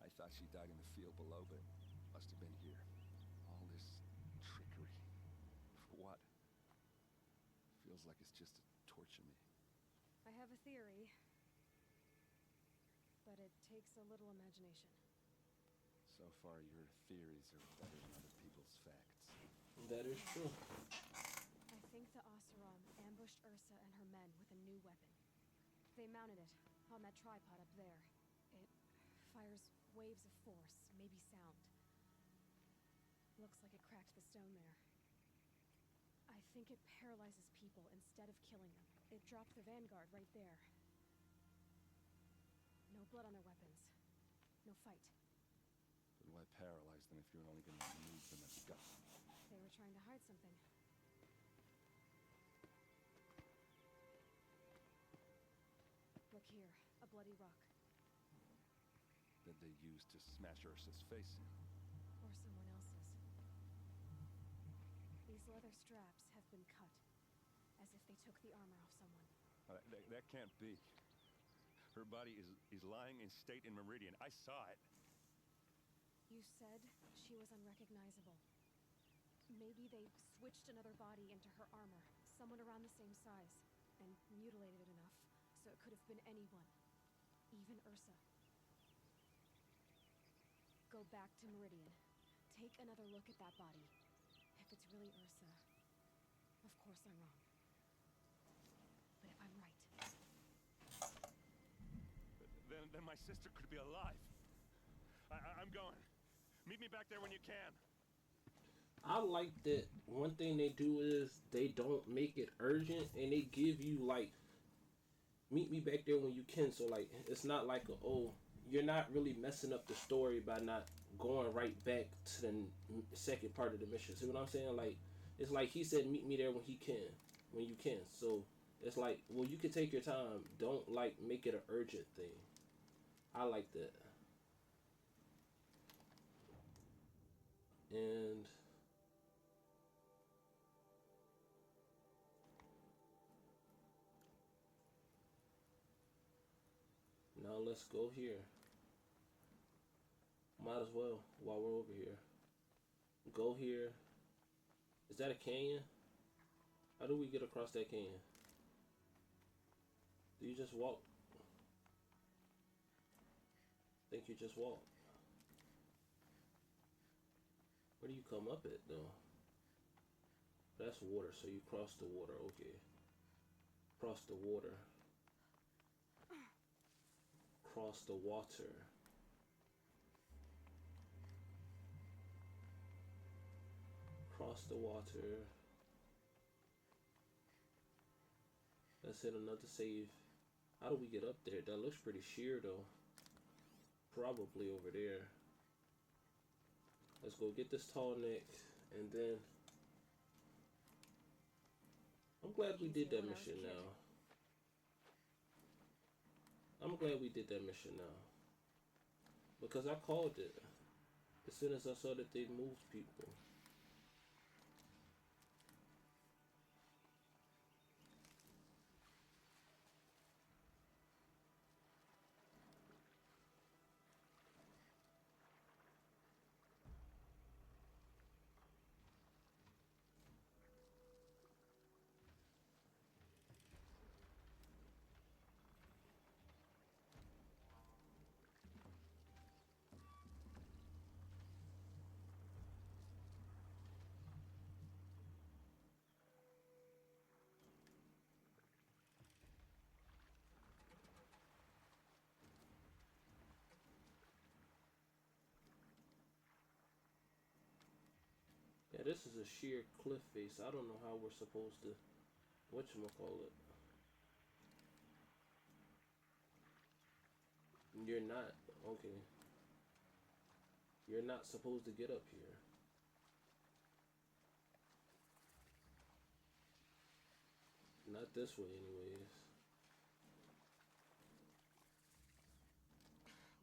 I thought she died in the field below, but must have been here. All this trickery. For what? Feels like it's just to torture me. I have a theory, but it takes a little imagination. So far, your theories are better than other people's facts. That is true. I think the Oseram ambushed Ursa and her men with a new weapon. They mounted it on that tripod up there. It fires waves of force, maybe sound. Looks like it cracked the stone there. I think it paralyzes people instead of killing them. It dropped the vanguard right there. No blood on their weapons. No fight. But why paralyze them if you're only going to remove them as gut? They were trying to hide something. Look here, a bloody rock. That they used to smash Ursa's face in. Or someone else's. These leather straps have been cut, as if they took the armor off someone. That can't be. Her body is lying in state in Meridian. I saw it. You said she was unrecognizable. Maybe they switched another body into her armor, someone around the same size, and mutilated it enough so it could have been anyone, even Ursa. Go back to Meridian. Take another look at that body. If it's really Ursa, of course I'm wrong. But if I'm right... Then my sister could be alive. I'm going. Meet me back there when you can. I like that one thing they do is they don't make it urgent and they give you like, meet me back there when you can. So like, it's not like you're not really messing up the story by not going right back to the second part of the mission. See what I'm saying? Like, it's like he said, meet me there when you can. So it's like, well, you can take your time. Don't like make it an urgent thing. I like that. And now let's go here. Might as well while we're over here. Go here. Is that a canyon? How do we get across that canyon? Do you just walk? I think you just walk. Where do you come up at though? That's water, so you cross the water, okay. Cross the water. Cross the water. Cross the water. Let's hit another save. How do we get up there? That looks pretty sheer though. Probably over there. Let's go get this tall neck and then I'm glad we did that mission now. I'm glad we did that mission now. Because I called it as soon as I saw that they moved people. Yeah, this is a sheer cliff face. I don't know how we're supposed to, whatchamacallit. You're not, okay. You're not supposed to get up here. Not this way anyways.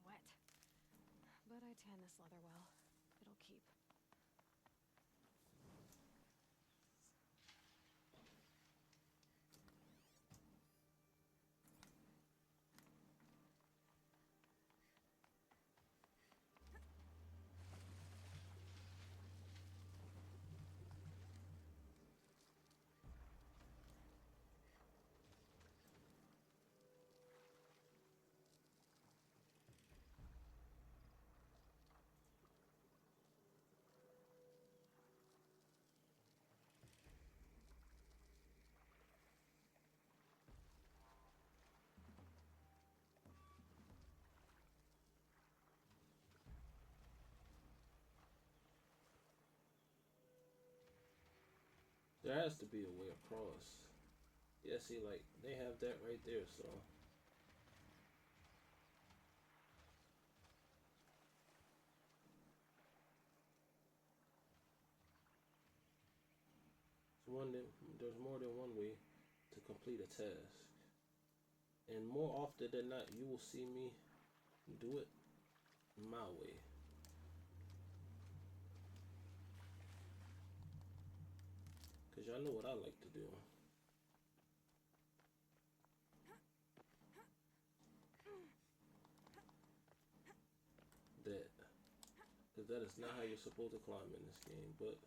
Wet. But I tan this leather well. It'll keep. there has to be a way across. Yeah, see, like, they have that right there, so. There's more than one way to complete a task. And more often than not, you will see me do it my way. Because y'all know what I like to do. That. Because that is not how you're supposed to climb in this game, but...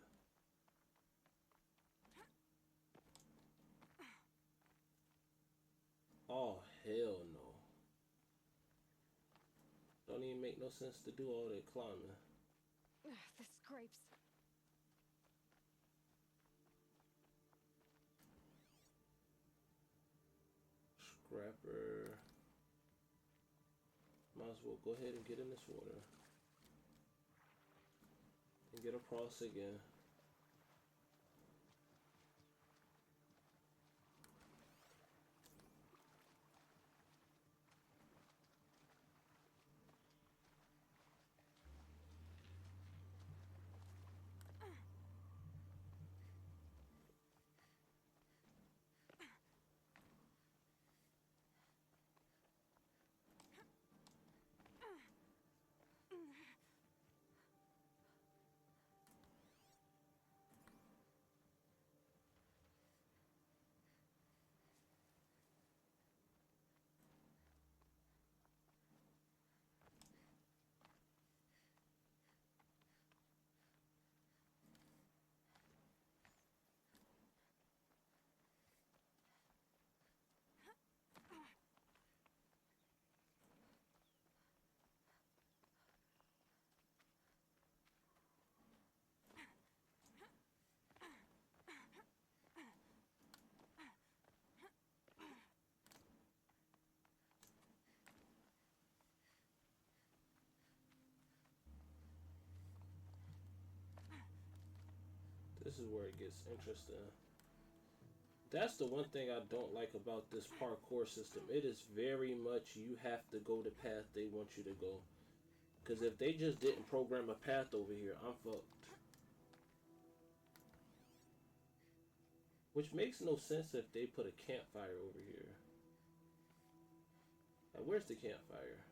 Oh, hell no. Don't even make no sense to do all that climbing. The scrapes. Scrapper. Might as well go ahead and get in this water. And get across again. This is where it gets interesting. That's the one thing I don't like about this parkour system. It is very much you have to go the path they want you to go. Because if they just didn't program a path over here, I'm fucked. Which makes no sense if they put a campfire over here. Now, where's the campfire?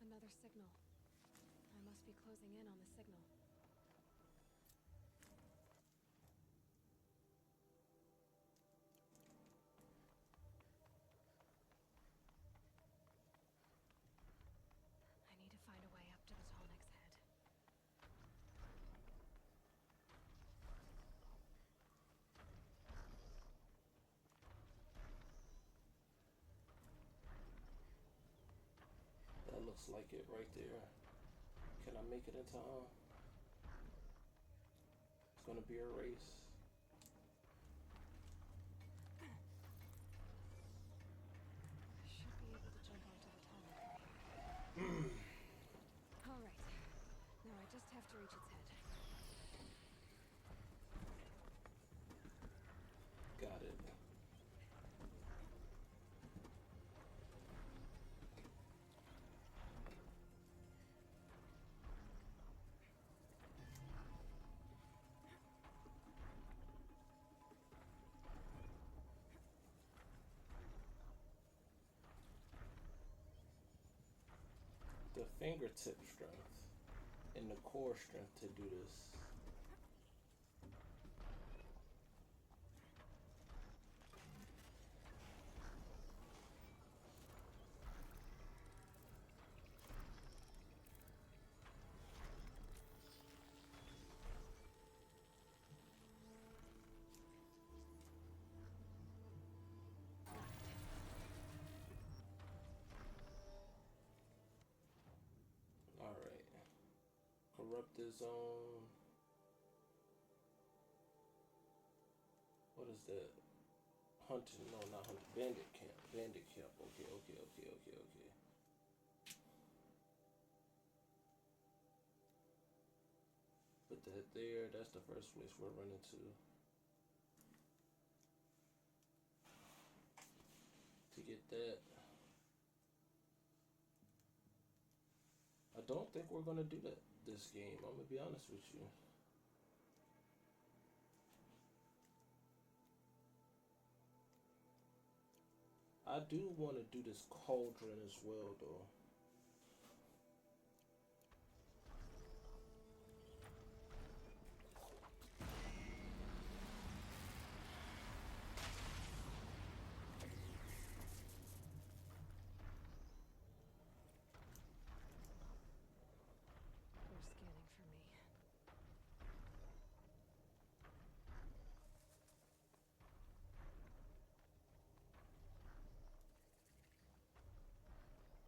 Another signal. I must be closing in on the signal. I need to find a way up to the Tallneck's head. That looks like it right there. Can I make it in time? It's gonna be a race. I should be able to jump onto the Tallneck from here. All right. Now I just have to reach its head. Got it. the fingertip strength and the core strength to do this. Alright. Corrupted zone. What is that? Hunting, no, not hunting. Bandit camp. Bandit camp. Okay. Put that there. That's the first place we're running to. To get that. I don't think we're gonna do that this game. I'm gonna be honest with you. I do want to do this cauldron as well, though. They're scanning for me.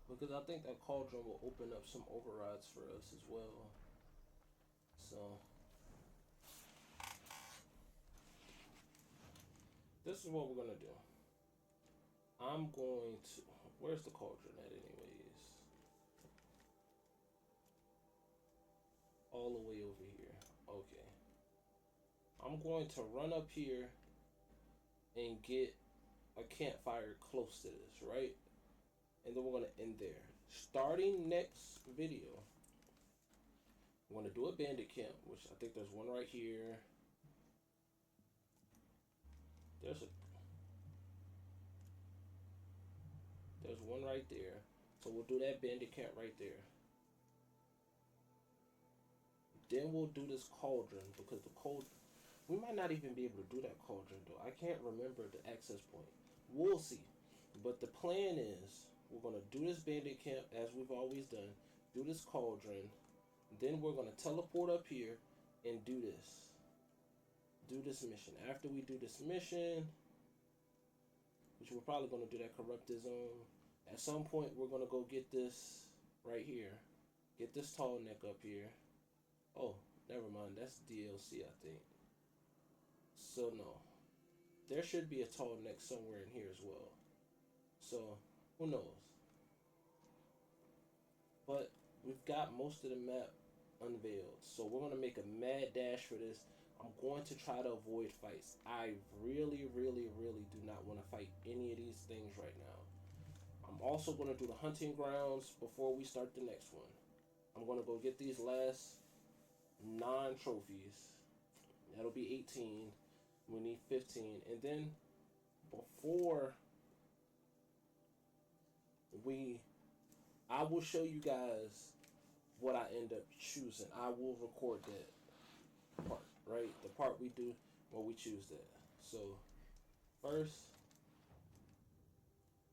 Because I think that cauldron will open up some overrides for us as well. So this is what we're gonna do. I'm going to, where's the cauldron at anyways? All the way over here. Okay. I'm going to run up here and get a campfire close to this, right? And then we're going to end there. Starting next video, I'm going to do a bandit camp, which I think there's one right here. There's one right there. So we'll do that bandit camp right there. Then we'll do this cauldron, because the cauldron, we might not even be able to do that cauldron though. I can't remember the access point. We'll see. But the plan is, we're going to do this bandit camp as we've always done. Do this cauldron. Then we're going to teleport up here and do this. Do this mission. After we do this mission, which we're probably going to do that corrupted zone. At some point, we're going to go get this right here. Get this tall neck up here. Oh, never mind. That's DLC, I think. So, no. There should be a tall neck somewhere in here as well. So, who knows? But we've got most of the map unveiled. So we're going to make a mad dash for this. I'm going to try to avoid fights. I really do not want to fight any of these things right now. I'm also going to do the hunting grounds before we start the next one. I'm going to go get these last 9 trophies. That'll be 18. We need 15. And then before I will show you guys what I end up choosing. I will record that part, right? The part we do when we choose that. So first,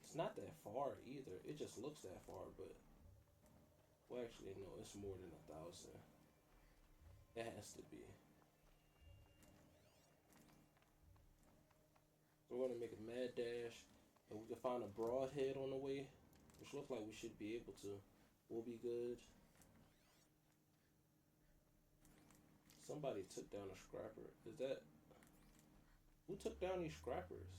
it's not that far either. It just looks that far, but well, actually no, it's more than 1,000. It has to be. So we're gonna make a mad dash, and we can find a broadhead on the way, which looks like we should be able to. We'll be good. Somebody took down a scrapper. Is that... Who took down these scrappers?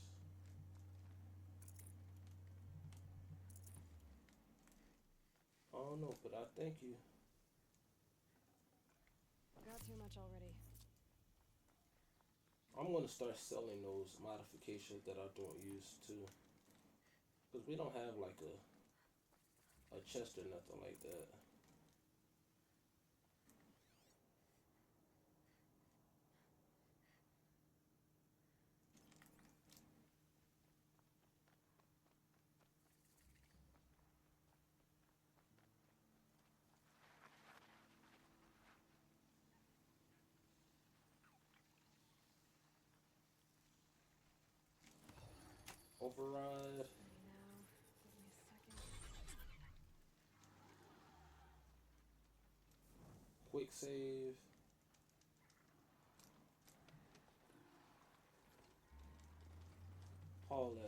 I don't know, but I thank you. Got too much already. I'm gonna start selling those modifications that I don't use too. Because we don't have like a chest or nothing like that. Override. Now, give me a second. Quick save. Haul ass.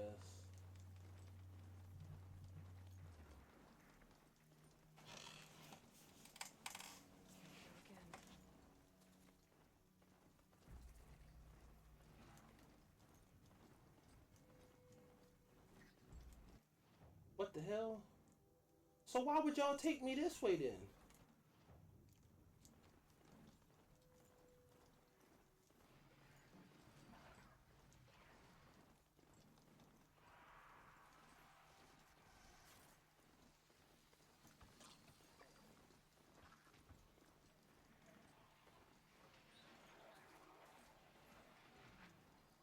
Again. What the hell? So why would y'all take me this way then?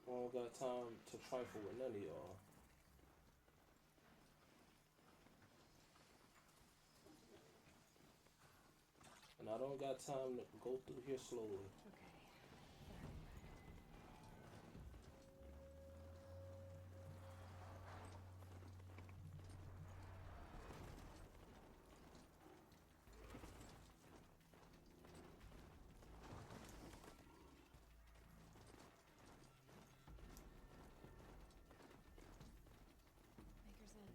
I don't got time to trifle with none of y'all. And I don't got time to go through here slowly. Okay. Maker's End.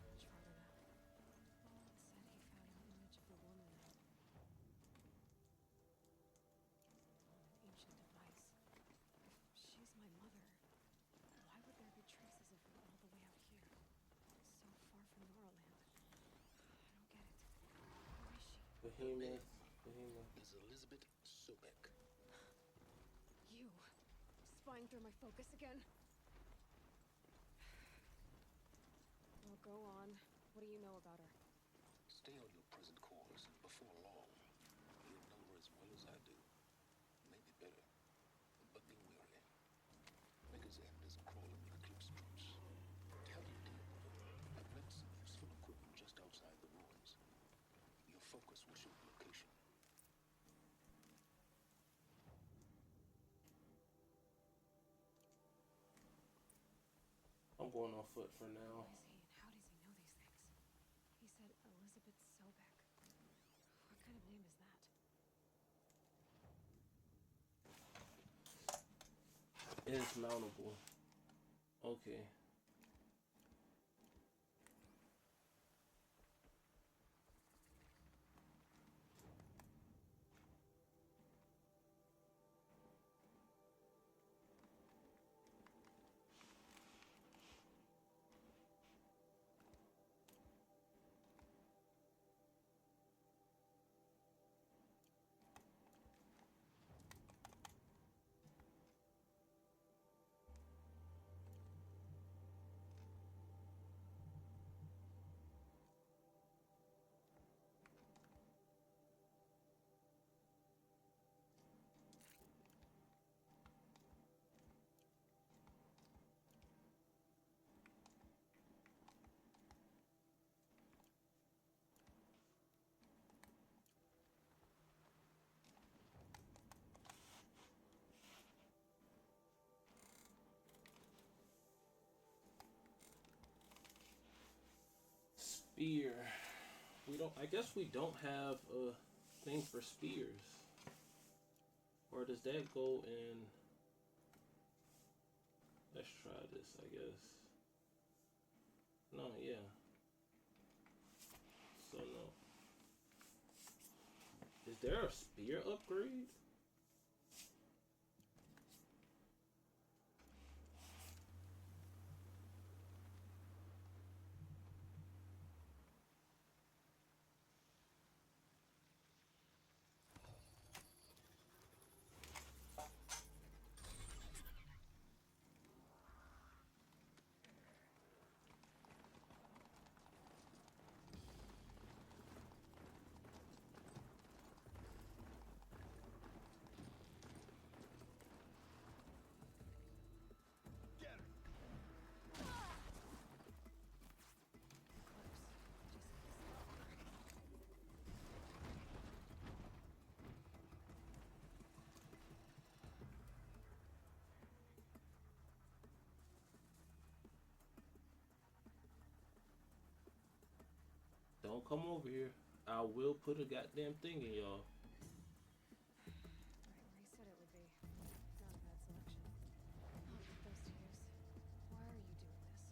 Much farther now. It said he found an image of the woman and an ancient device. If she's my mother, why would there be traces of her all the way out here? So far from Noraland. I don't get it. Who is she? Behemoth. Behemoth. Is Elizabeth Sobek. You! Spying through my focus again? Well, go on. What do you know about her? Stay on your present course. Before long, you'll know her as well as I do. Maybe better. But be wary. Maker's End is crawling with eclipse troops. Tell you deal with her. I've met some useful equipment just outside the ruins. Your focus will show the location. I'm going on foot for now. Who is he and how does he know these things? He said Elizabeth Sobek. What kind of name is that? Insurmountable. Okay. Spear. We don't. I guess we don't have a thing for spears. Or does that go in? Let's try this, I guess. No, yeah. So no. Is there a spear upgrade? Don't come over here. I will put a goddamn thing in y'all. Right where he said it would be. Not a bad selection. Not with those tears. Why are you doing this?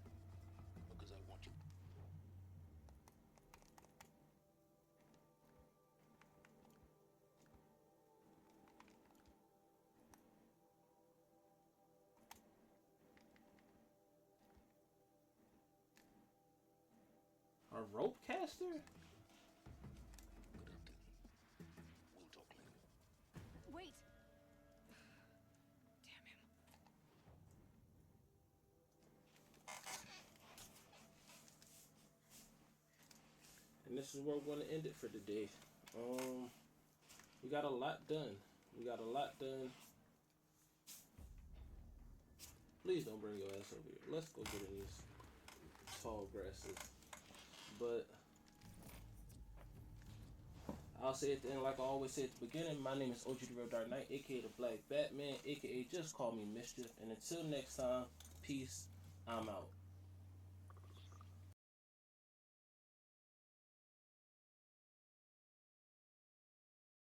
Because I want you. A rope caster? Good afternoon. We'll talk later. Wait! And this is where we're going to end it for today. We got a lot done. Please don't bring your ass over here. Let's go get in these tall grasses. But I'll say at the end, like I always say at the beginning, my name is OG the Real Dark Knight, aka the Black Batman, aka just call me Mischief. And until next time, peace. I'm out.